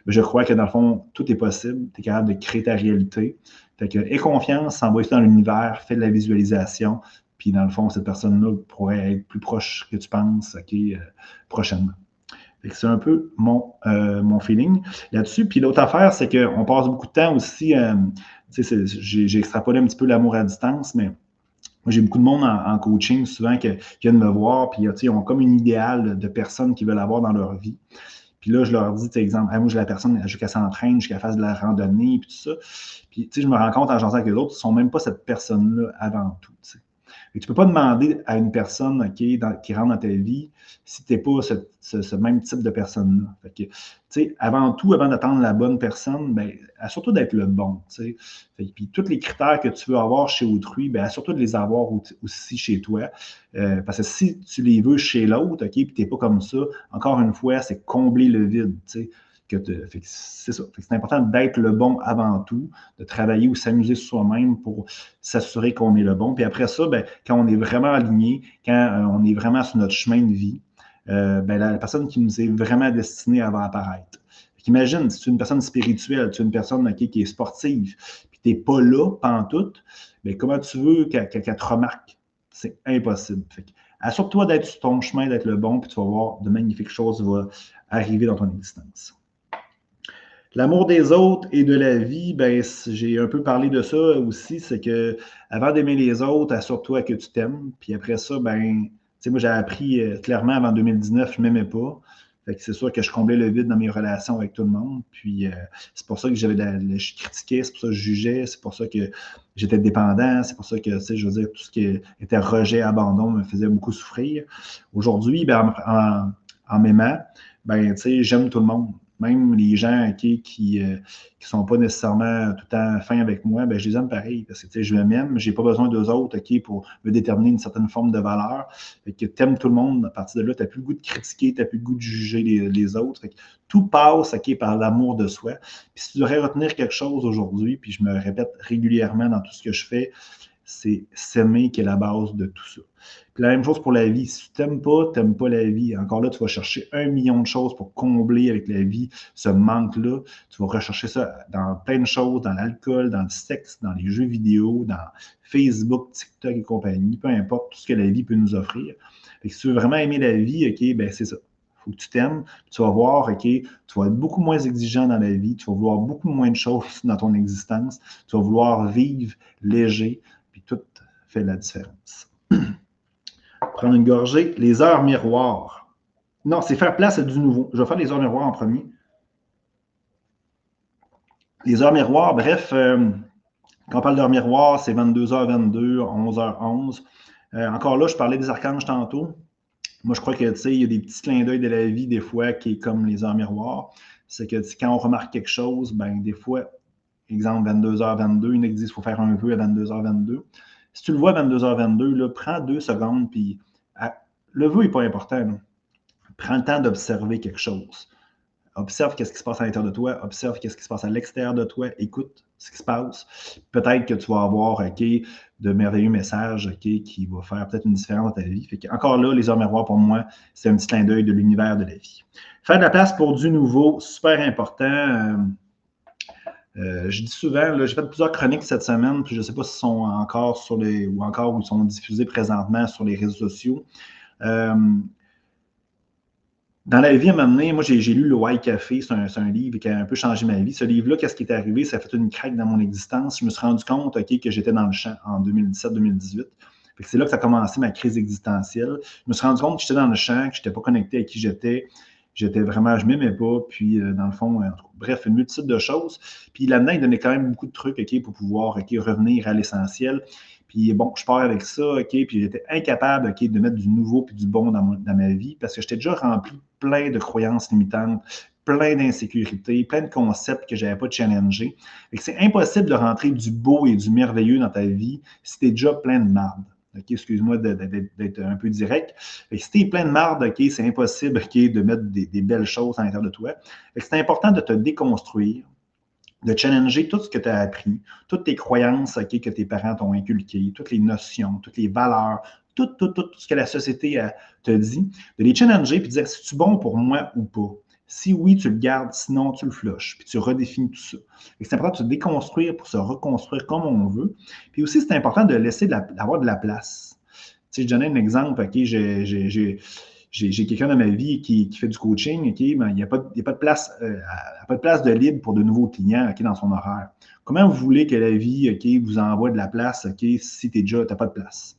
A: je crois que dans le fond, tout est possible. Tu es capable de créer ta réalité. Fait que, aie confiance, envoie ça dans l'univers, fais de la visualisation, puis dans le fond, cette personne-là pourrait être plus proche que tu penses, OK, prochainement. C'est un peu mon feeling là-dessus. Puis l'autre affaire, c'est qu'on passe beaucoup de temps aussi, j'ai extrapolé un petit peu l'amour à distance, mais moi, j'ai beaucoup de monde en coaching souvent qui viennent me voir, puis ils ont comme une idéal de personnes qu'ils veulent avoir dans leur vie. Puis là, je leur dis, exemple, moi, j'ai la personne jusqu'à s'entraîne, jusqu'à fasse de la randonnée, puis tout ça. Puis, je me rends compte en jasant avec les autres, ils ne sont même pas cette personne-là avant tout. T'sais. Et tu ne peux pas demander à une personne qui rentre dans ta vie si tu n'es pas ce même type de personne-là. Fait que, avant tout, avant d'attendre la bonne personne, ben, assure-toi d'être le bon. Puis tous les critères que tu veux avoir chez autrui, ben, assure-toi de les avoir aussi chez toi. Parce que si tu les veux chez l'autre, puis tu n'es pas comme ça, encore une fois, c'est combler le vide. C'est ça. C'est important d'être le bon avant tout, de travailler ou s'amuser sur soi-même pour s'assurer qu'on est le bon. Puis après ça, ben, quand on est vraiment aligné, quand on est vraiment sur notre chemin de vie, ben, la personne qui nous est vraiment destinée, elle va apparaître. Imagine, si tu es une personne spirituelle, tu es une personne qui est sportive, puis tu n'es pas là pantoute, ben, comment tu veux qu'elle te remarque? C'est impossible. Assure-toi d'être sur ton chemin, d'être le bon, puis tu vas voir de magnifiques choses vont arriver dans ton existence. L'amour des autres et de la vie, ben, j'ai un peu parlé de ça aussi, c'est que avant d'aimer les autres, assure-toi que tu t'aimes. Puis après ça, ben, moi, j'ai appris clairement avant 2019, je ne m'aimais pas. Fait que c'est sûr que je comblais le vide dans mes relations avec tout le monde. Puis c'est pour ça que je critiquais, c'est pour ça que je jugeais, c'est pour ça que j'étais dépendant, c'est pour ça que, je veux dire, tout ce qui était rejet, abandon me faisait beaucoup souffrir. Aujourd'hui, ben, en m'aimant, ben, j'aime tout le monde. Même les gens qui ne sont pas nécessairement tout le temps fins avec moi, ben, je les aime pareil. Parce que je m'aime, je n'ai pas besoin d'eux autres pour me déterminer une certaine forme de valeur. Fait que tu aimes tout le monde. À partir de là, tu n'as plus le goût de critiquer, tu n'as plus le goût de juger les autres. Fait que tout passe par l'amour de soi. Puis si tu devrais retenir quelque chose aujourd'hui, puis je me répète régulièrement dans tout ce que je fais, c'est s'aimer qui est la base de tout ça. Puis la même chose pour la vie. Si tu n'aimes pas la vie. Encore là, tu vas chercher 1 million de choses pour combler avec la vie ce manque-là. Tu vas rechercher ça dans plein de choses, dans l'alcool, dans le sexe, dans les jeux vidéo, dans Facebook, TikTok et compagnie, peu importe tout ce que la vie peut nous offrir. Fait que si tu veux vraiment aimer la vie, OK, ben c'est ça. Il faut que tu t'aimes. Tu vas voir, OK, tu vas être beaucoup moins exigeant dans la vie. Tu vas vouloir beaucoup moins de choses dans ton existence. Tu vas vouloir vivre léger. Puis tout fait la différence. Prendre une gorgée. Les heures miroirs. Non, c'est faire place à du nouveau. Je vais faire les heures miroirs en premier. Les heures miroirs, bref, quand on parle d'heures miroirs, c'est 22h22, 11h11. Encore là, je parlais des archanges tantôt. Moi, je crois que, tu sais, il y a des petits clins d'œil de la vie, des fois, qui est comme les heures miroirs. C'est que quand on remarque quelque chose, ben des fois, exemple 22h22, il y en a qui disent qu'il faut faire un vœu à 22h22. Si tu le vois à 22h22, là, prends 2 secondes, puis le vœu n'est pas important. Là. Prends le temps d'observer quelque chose. Observe qu'est-ce qui se passe à l'intérieur de toi, observe qu'est-ce qui se passe à l'extérieur de toi, écoute ce qui se passe. Peut-être que tu vas avoir de merveilleux messages qui vont faire peut-être une différence dans ta vie. Fait que, encore là, les heures miroirs, pour moi, c'est un petit clin d'œil de l'univers de la vie. Faire de la place pour du nouveau, super important. Je dis souvent, là, j'ai fait plusieurs chroniques cette semaine, puis je ne sais pas si sont encore sur les, ou encore où sont diffusées présentement sur les réseaux sociaux. Dans la vie, à un moment donné, moi, j'ai lu Le Why Café. C'est un livre qui a un peu changé ma vie. Ce livre-là, qu'est-ce qui est arrivé? Ça a fait une craque dans mon existence. Je me suis rendu compte que j'étais dans le champ en 2017-2018. C'est là que ça a commencé ma crise existentielle. Je me suis rendu compte que j'étais dans le champ, que je n'étais pas connecté à qui j'étais. J'étais vraiment, je ne m'aimais pas. Puis, dans le fond, bref, une multitude de choses. Puis là-dedans, il donnait quand même beaucoup de trucs pour pouvoir revenir à l'essentiel. Puis bon, je pars avec ça, puis j'étais incapable, de mettre du nouveau puis du bon dans ma vie parce que j'étais déjà rempli plein de croyances limitantes, plein d'insécurités, plein de concepts que je n'avais pas challengés. C'est impossible de rentrer du beau et du merveilleux dans ta vie si tu es déjà plein de marde. Excuse-moi d'être un peu direct. Si tu es plein de marde, c'est impossible de mettre des belles choses à l'intérieur de toi. C'est important de te déconstruire, de challenger tout ce que tu as appris, toutes tes croyances que tes parents t'ont inculquées, toutes les notions, toutes les valeurs, tout ce que la société te dit, de les challenger et de dire, c'est-tu bon pour moi ou pas? Si oui, tu le gardes, sinon tu le flushes, puis tu redéfinis tout ça. C'est important de se déconstruire pour se reconstruire comme on veut. Puis aussi, c'est important de laisser avoir de la place. Tu sais, je donnais un exemple, j'ai quelqu'un dans ma vie qui fait du coaching, mais il n'y a pas de place, de libre pour de nouveaux clients dans son horaire. Comment vous voulez que la vie vous envoie de la place si tu n'as pas de place?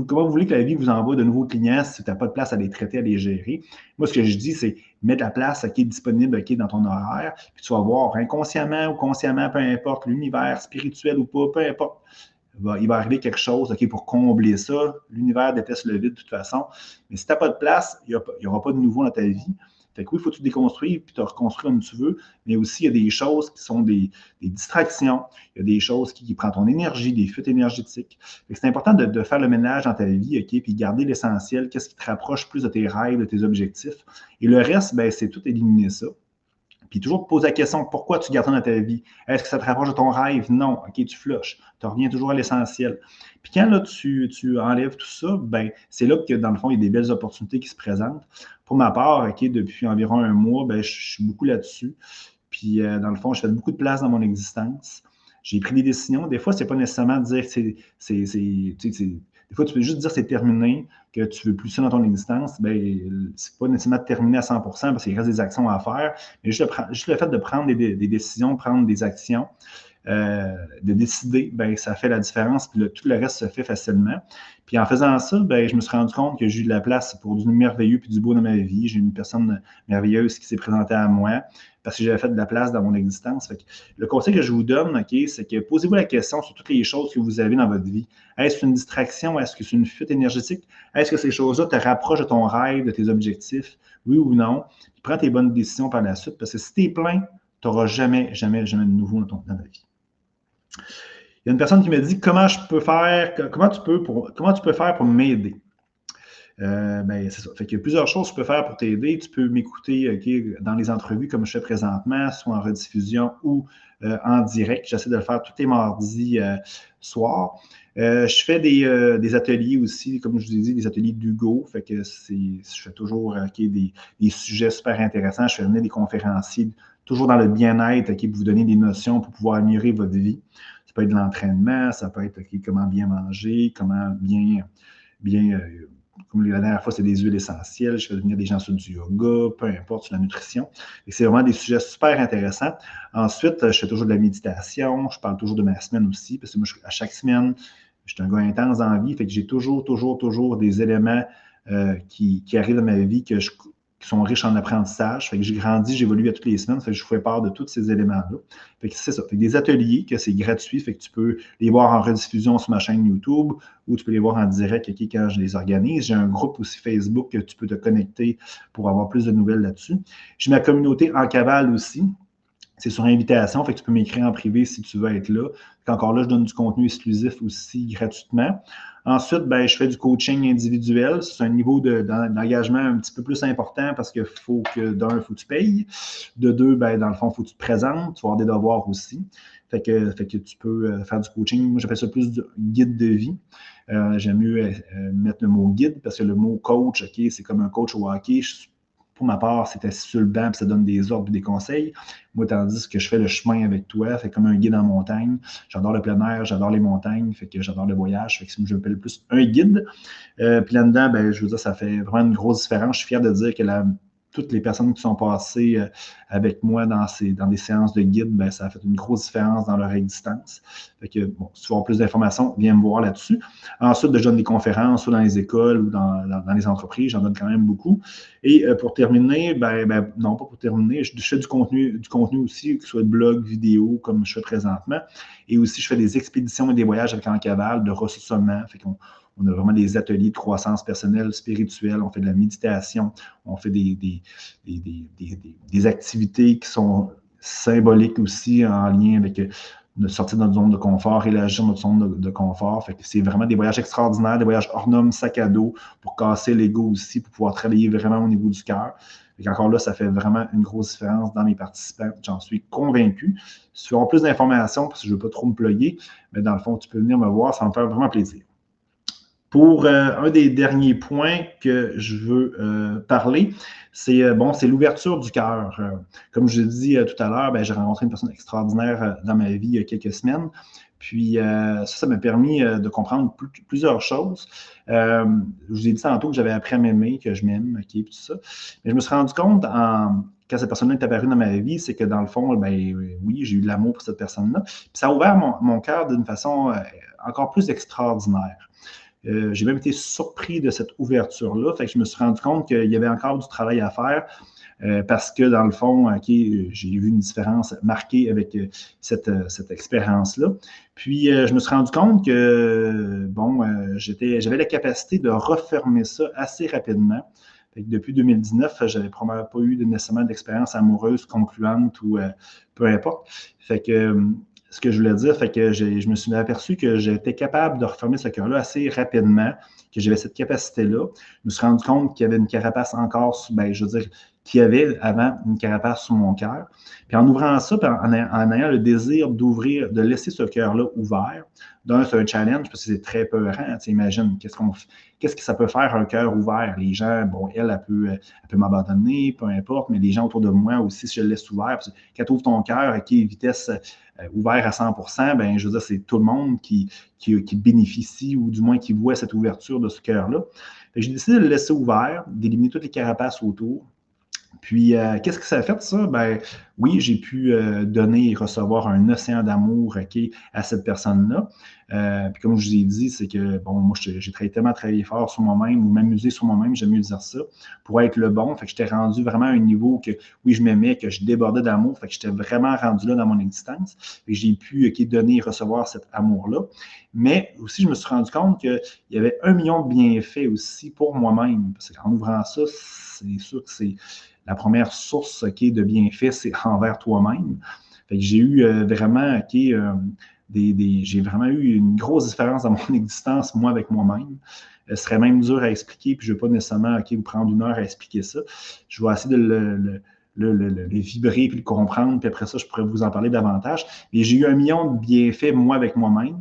A: Comment vous voulez que la vie vous envoie de nouveaux clients si tu n'as pas de place à les traiter, à les gérer? Moi, ce que je dis, c'est mettre la place disponible dans ton horaire, puis tu vas voir inconsciemment ou consciemment, peu importe, l'univers spirituel ou pas, peu importe. Il va arriver quelque chose pour combler ça. L'univers déteste le vide de toute façon. Mais si tu n'as pas de place, il n'y aura pas de nouveau dans ta vie. Fait que oui, il faut que tu déconstruire puis te reconstruire comme tu veux. Mais aussi, il y a des choses qui sont des distractions. Il y a des choses qui prennent ton énergie, des fuites énergétiques. C'est important de faire le ménage dans ta vie, puis garder l'essentiel. Qu'est-ce qui te rapproche plus de tes rêves, de tes objectifs. Et le reste, c'est tout éliminer ça. Puis toujours poser la question, pourquoi tu gardes ça dans ta vie? Est-ce que ça te rapproche de ton rêve? Non. OK, tu flushes. Tu reviens toujours à l'essentiel. Puis quand là, tu enlèves tout ça, c'est là que dans le fond, il y a des belles opportunités qui se présentent. Pour ma part, depuis environ un mois, je suis beaucoup là-dessus. Puis dans le fond, je fais beaucoup de place dans mon existence. J'ai pris des décisions. Des fois, c'est pas nécessairement de dire que des fois, tu peux juste dire que c'est terminé, que tu ne veux plus ça dans ton existence. C'est pas nécessairement terminé à 100% parce qu'il reste des actions à faire. Mais juste le fait de prendre des décisions, prendre des actions, de décider, ça fait la différence. Puis tout le reste se fait facilement. Puis en faisant ça, je me suis rendu compte que j'ai eu de la place pour du merveilleux puis du beau dans ma vie. J'ai une personne merveilleuse qui s'est présentée à moi parce que j'avais fait de la place dans mon existence. Fait que le conseil que je vous donne, c'est que posez-vous la question sur toutes les choses que vous avez dans votre vie. Est-ce une distraction? Est-ce que c'est une fuite énergétique? Est-ce que ces choses-là te rapprochent de ton rêve, de tes objectifs? Oui ou non? Puis prends tes bonnes décisions par la suite parce que si tu es plein, tu n'auras jamais de nouveau dans ta vie. Il y a une personne qui me dit comment tu peux faire pour m'aider. Ben, c'est ça. Fait qu'il y a plusieurs choses que tu peux faire pour t'aider. Tu peux m'écouter dans les entrevues comme je fais présentement, soit en rediffusion ou en direct. J'essaie de le faire tous les mardis soirs. Je fais des ateliers aussi, comme je vous ai dit, des ateliers d'Hugo. Fait que je fais toujours des sujets super intéressants. Je fais venir des conférenciers, toujours dans le bien-être, pour vous donner des notions pour pouvoir améliorer votre vie. Ça peut être de l'entraînement, ça peut être comment bien manger, comment bien comme la dernière fois, c'est des huiles essentielles. Je fais venir des gens sur du yoga, peu importe, sur la nutrition. Et c'est vraiment des sujets super intéressants. Ensuite, je fais toujours de la méditation. Je parle toujours de ma semaine aussi, parce que moi, à chaque semaine, je suis un gars intense dans la vie. Fait que j'ai toujours des éléments qui arrivent dans ma vie qui sont riches en apprentissage. Fait que j'ai grandi, j'évolue à toutes les semaines. Fait que je vous fais part de tous ces éléments-là. Fait que c'est ça. Fait que des ateliers, que c'est gratuit. Fait que tu peux les voir en rediffusion sur ma chaîne YouTube ou tu peux les voir en direct quand je les organise. J'ai un groupe aussi Facebook que tu peux te connecter pour avoir plus de nouvelles là-dessus. J'ai ma communauté en cavale aussi. C'est sur invitation, fait que tu peux m'écrire en privé si tu veux être là. Encore là, je donne du contenu exclusif aussi gratuitement. Ensuite, ben, je fais du coaching individuel. C'est un niveau d'engagement un petit peu plus important parce qu'il faut que, d'un, il faut que tu payes. De deux, ben, dans le fond, il faut que tu te présentes. Tu vas avoir des devoirs aussi. Fait que tu peux faire du coaching. Moi, j'appelle ça plus du guide de vie. J'aime mieux mettre le mot guide parce que le mot coach, c'est comme un coach au hockey. Pour ma part, c'est assis sur le banc et ça donne des ordres et des conseils. Moi, tandis que je fais le chemin avec toi, fait comme un guide en montagne. J'adore le plein air, j'adore les montagnes, fait que j'adore le voyage. Fait que je m'appelle plus un guide. Puis là-dedans, ben, je veux dire, ça fait vraiment une grosse différence. Je suis fier de dire que toutes les personnes qui sont passées avec moi dans des séances de guide, ben, ça a fait une grosse différence dans leur existence. Fait que, bon, si tu veux avoir plus d'informations, viens me voir là-dessus. Ensuite, je donne des conférences, soit dans les écoles ou dans les entreprises, j'en donne quand même beaucoup. Et pour terminer, non, pas pour terminer, je fais du contenu aussi, que ce soit de blog, vidéo, comme je fais présentement. Et aussi, je fais des expéditions et des voyages avec en cavale, de ressourcement. Fait qu'on a vraiment des ateliers de croissance personnelle, spirituelle, on fait de la méditation, on fait des activités qui sont symboliques aussi en lien avec sortir de notre zone de confort, élargir notre zone de confort. Fait que c'est vraiment des voyages extraordinaires, des voyages hors normes, sac à dos, pour casser l'ego aussi, pour pouvoir travailler vraiment au niveau du cœur. Encore là, ça fait vraiment une grosse différence dans mes participants. J'en suis convaincu. Si tu veux avoir plus d'informations, parce que je ne veux pas trop me plugger, mais dans le fond, tu peux venir me voir, ça va me faire vraiment plaisir. Pour un des derniers points que je veux parler, c'est l'ouverture du cœur. Comme je l'ai dit tout à l'heure, j'ai rencontré une personne extraordinaire dans ma vie il y a quelques semaines. Puis ça m'a permis de comprendre plusieurs choses. Je vous ai dit tantôt que j'avais appris à m'aimer, que je m'aime, tout ça. Mais je me suis rendu compte quand cette personne-là est apparue dans ma vie, c'est que dans le fond, oui, j'ai eu de l'amour pour cette personne-là. Puis ça a ouvert mon cœur d'une façon encore plus extraordinaire. J'ai même été surpris de cette ouverture-là. Fait que je me suis rendu compte qu'il y avait encore du travail à faire parce que, dans le fond, j'ai vu une différence marquée avec cette expérience-là. Puis, je me suis rendu compte que, j'avais la capacité de refermer ça assez rapidement. Fait que depuis 2019, je n'avais probablement pas eu nécessairement d'expérience amoureuse concluante ou peu importe. Fait que ce que je voulais dire, fait que je me suis aperçu que j'étais capable de refermer ce cœur-là assez rapidement, que j'avais cette capacité-là. Je me suis rendu compte qu'il y avait une carapace encore, qu'il y avait avant une carapace sur mon cœur. Puis en ouvrant ça, puis en ayant le désir d'ouvrir, de laisser ce cœur-là ouvert, d'un, c'est un challenge parce que c'est très peurant. Tu imagines, qu'est-ce que ça peut faire un cœur ouvert? Les gens, elle peut m'abandonner, peu importe, mais les gens autour de moi aussi, si je le laisse ouvert, parce que quand tu ouvres ton cœur, vitesse ouvert à 100%, je veux dire, c'est tout le monde qui bénéficie ou du moins qui voit cette ouverture de ce cœur-là. J'ai décidé de le laisser ouvert, d'éliminer toutes les carapaces autour. Puis, qu'est-ce que ça a fait, ça? Oui, j'ai pu donner et recevoir un océan d'amour à cette personne-là. Puis, comme je vous ai dit, c'est que, moi, j'ai tellement travaillé fort sur moi-même ou m'amuser sur moi-même, j'aime mieux dire ça, pour être le bon. Fait que j'étais rendu vraiment à un niveau que, oui, je m'aimais, que je débordais d'amour. Fait que j'étais vraiment rendu là dans mon existence. Et j'ai pu donner et recevoir cet amour-là. Mais aussi, je me suis rendu compte qu'il y avait 1 million de bienfaits aussi pour moi-même. Parce qu'en ouvrant ça, c'est sûr que c'est la première source de bienfaits, c'est envers toi-même. Fait que j'ai eu vraiment j'ai vraiment eu une grosse différence dans mon existence, moi, avec moi-même. Ce serait même dur à expliquer, puis je ne vais pas nécessairement vous prendre 1 heure à expliquer ça. Je vais essayer de le vibrer puis le comprendre, puis après ça, je pourrais vous en parler davantage. Et j'ai eu 1 million de bienfaits, moi, avec moi-même.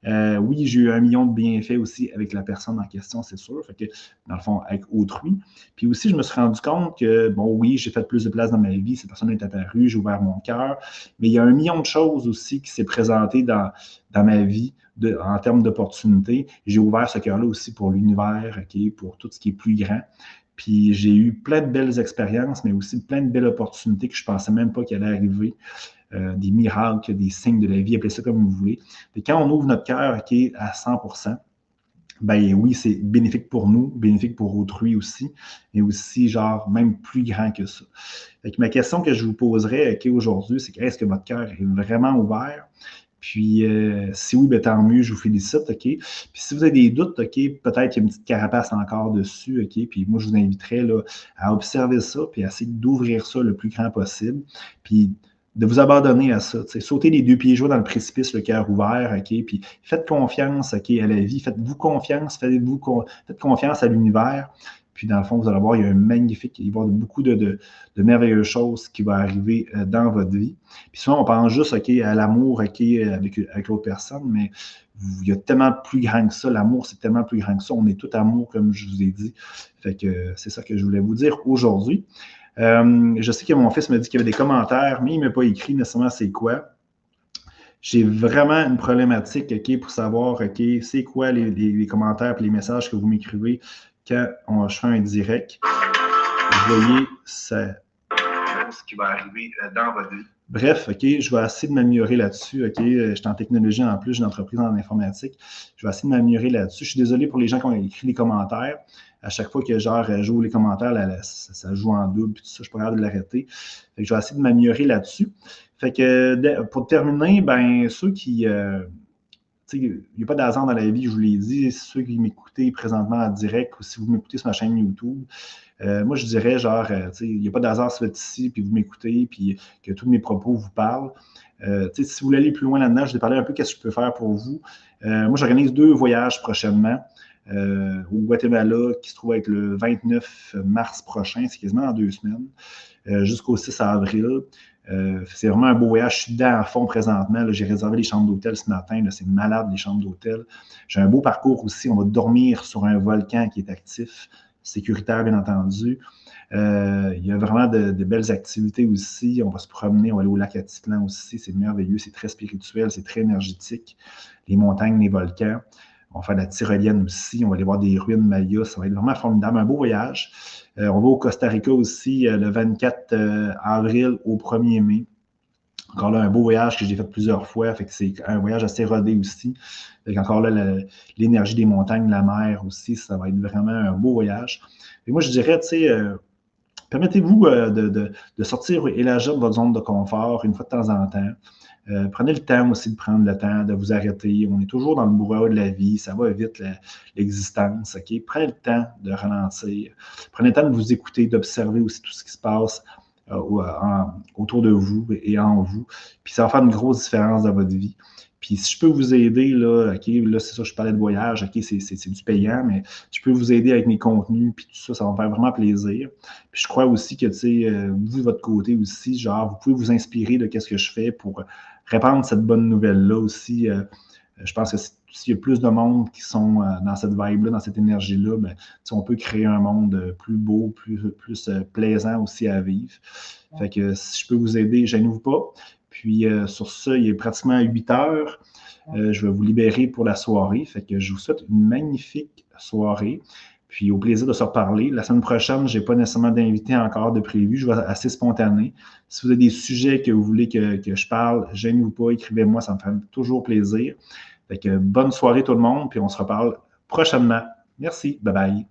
A: Oui, j'ai eu 1 million de bienfaits aussi avec la personne en question, c'est sûr. Fait que, dans le fond, avec autrui. Puis aussi, je me suis rendu compte que, bon, oui, j'ai fait plus de place dans ma vie, cette personne est apparue, j'ai ouvert mon cœur, mais il y a 1 million de choses aussi qui s'est présenté dans ma vie en termes d'opportunités. J'ai ouvert ce cœur-là aussi pour l'univers, pour tout ce qui est plus grand. Puis j'ai eu plein de belles expériences, mais aussi plein de belles opportunités que je ne pensais même pas qu'elles allaient arriver. Des miracles, des signes de la vie, appelez ça comme vous voulez. Et quand on ouvre notre cœur à 100%, ben oui, c'est bénéfique pour nous, bénéfique pour autrui aussi, mais aussi genre même plus grand que ça. Fait que ma question que je vous poserais aujourd'hui, c'est est-ce que votre cœur est vraiment ouvert? Puis, si oui, ben, tant mieux, je vous félicite, OK? Puis, si vous avez des doutes, OK, peut-être qu'il y a une petite carapace encore dessus, OK? Puis, moi, je vous inviterais là, à observer ça, puis à essayer d'ouvrir ça le plus grand possible. Puis, de vous abandonner à ça. Sautez les 2 pieds joints dans le précipice, le cœur ouvert, OK? Puis, faites confiance, OK, à la vie. Faites-vous confiance, faites confiance à l'univers. Puis, dans le fond, vous allez voir, il y a il va y avoir beaucoup de merveilleuses choses qui vont arriver dans votre vie. Puis souvent, on pense juste à l'amour avec l'autre personne, mais il y a tellement plus grand que ça. L'amour, c'est tellement plus grand que ça. On est tout amour, comme je vous ai dit. Fait que c'est ça que je voulais vous dire aujourd'hui. Je sais que mon fils m'a dit qu'il y avait des commentaires, mais il ne m'a pas écrit nécessairement c'est quoi. J'ai vraiment une problématique pour savoir c'est quoi les commentaires et les messages que vous m'écrivez quand je fais un direct. Vous voyez, c'est ce qui va arriver dans votre vie. Bref, OK, je vais essayer de m'améliorer là-dessus. OK, je suis en technologie en plus, j'ai une entreprise en informatique. Je vais essayer de m'améliorer là-dessus. Je suis désolé pour les gens qui ont écrit les commentaires. À chaque fois que j'ouvre les commentaires, ça joue en double, puis tout ça, je suis pas capable de l'arrêter. Fait que je vais essayer de m'améliorer là-dessus. Fait que pour terminer, ben ceux qui il n'y a pas de hasard dans la vie, je vous l'ai dit. Ceux qui m'écoutez présentement en direct ou si vous m'écoutez sur ma chaîne YouTube, moi, je dirais il n'y a pas de hasard si vous êtes ici, puis vous m'écoutez, puis que tous mes propos vous parlent. Si vous voulez aller plus loin là-dedans, je vais parler un peu de ce que je peux faire pour vous. Moi, j'organise 2 voyages prochainement au Guatemala qui se trouve être le 29 mars prochain, c'est quasiment dans 2 semaines, jusqu'au 6 avril. C'est vraiment un beau voyage. Je suis dedans à fond présentement. J'ai réservé les chambres d'hôtel ce matin. C'est malade, les chambres d'hôtel. J'ai un beau parcours aussi. On va dormir sur un volcan qui est actif, sécuritaire, bien entendu. Il y a vraiment de belles activités aussi. On va se promener. On va aller au lac Atitlan aussi. C'est merveilleux. C'est très spirituel. C'est très énergétique. Les montagnes, les volcans. On va faire de la tyrolienne aussi. On va aller voir des ruines mayas. Ça va être vraiment formidable. Un beau voyage. On va au Costa Rica aussi le 24 avril au 1er mai. Encore là, un beau voyage que j'ai fait plusieurs fois. Fait que c'est un voyage assez rodé aussi. Fait encore là, l'énergie des montagnes, la mer aussi, ça va être vraiment un beau voyage. Et moi, je dirais, permettez-vous de sortir et élargir votre zone de confort une fois de temps en temps. Prenez le temps aussi de prendre le temps de vous arrêter. On est toujours dans le brouhaha de la vie. Ça va vite, l'existence. Okay? Prenez le temps de ralentir. Prenez le temps de vous écouter, d'observer aussi tout ce qui se passe autour de vous et en vous. Puis ça va faire une grosse différence dans votre vie. Puis si je peux vous aider, là, là c'est ça, je parlais de voyage, c'est du payant, mais je peux vous aider avec mes contenus, puis tout ça, ça va me faire vraiment plaisir. Puis je crois aussi que, vous, de votre côté aussi, genre, vous pouvez vous inspirer de ce que je fais pour répandre cette bonne nouvelle-là aussi. Je pense que s'il y a plus de monde qui sont dans cette vibe-là, dans cette énergie-là, ben, on peut créer un monde plus beau, plus plaisant aussi à vivre. Fait que si je peux vous aider, gênez-vous pas. Puis sur ça, il est pratiquement 8 heures. Je vais vous libérer pour la soirée. Fait que je vous souhaite une magnifique soirée. Puis au plaisir de se reparler. La semaine prochaine, je n'ai pas nécessairement d'invité encore de prévu. Je vais être assez spontané. Si vous avez des sujets que vous voulez que je parle, gênez-vous pas, écrivez-moi, ça me fait toujours plaisir. Fait que bonne soirée tout le monde, puis on se reparle prochainement. Merci, bye bye.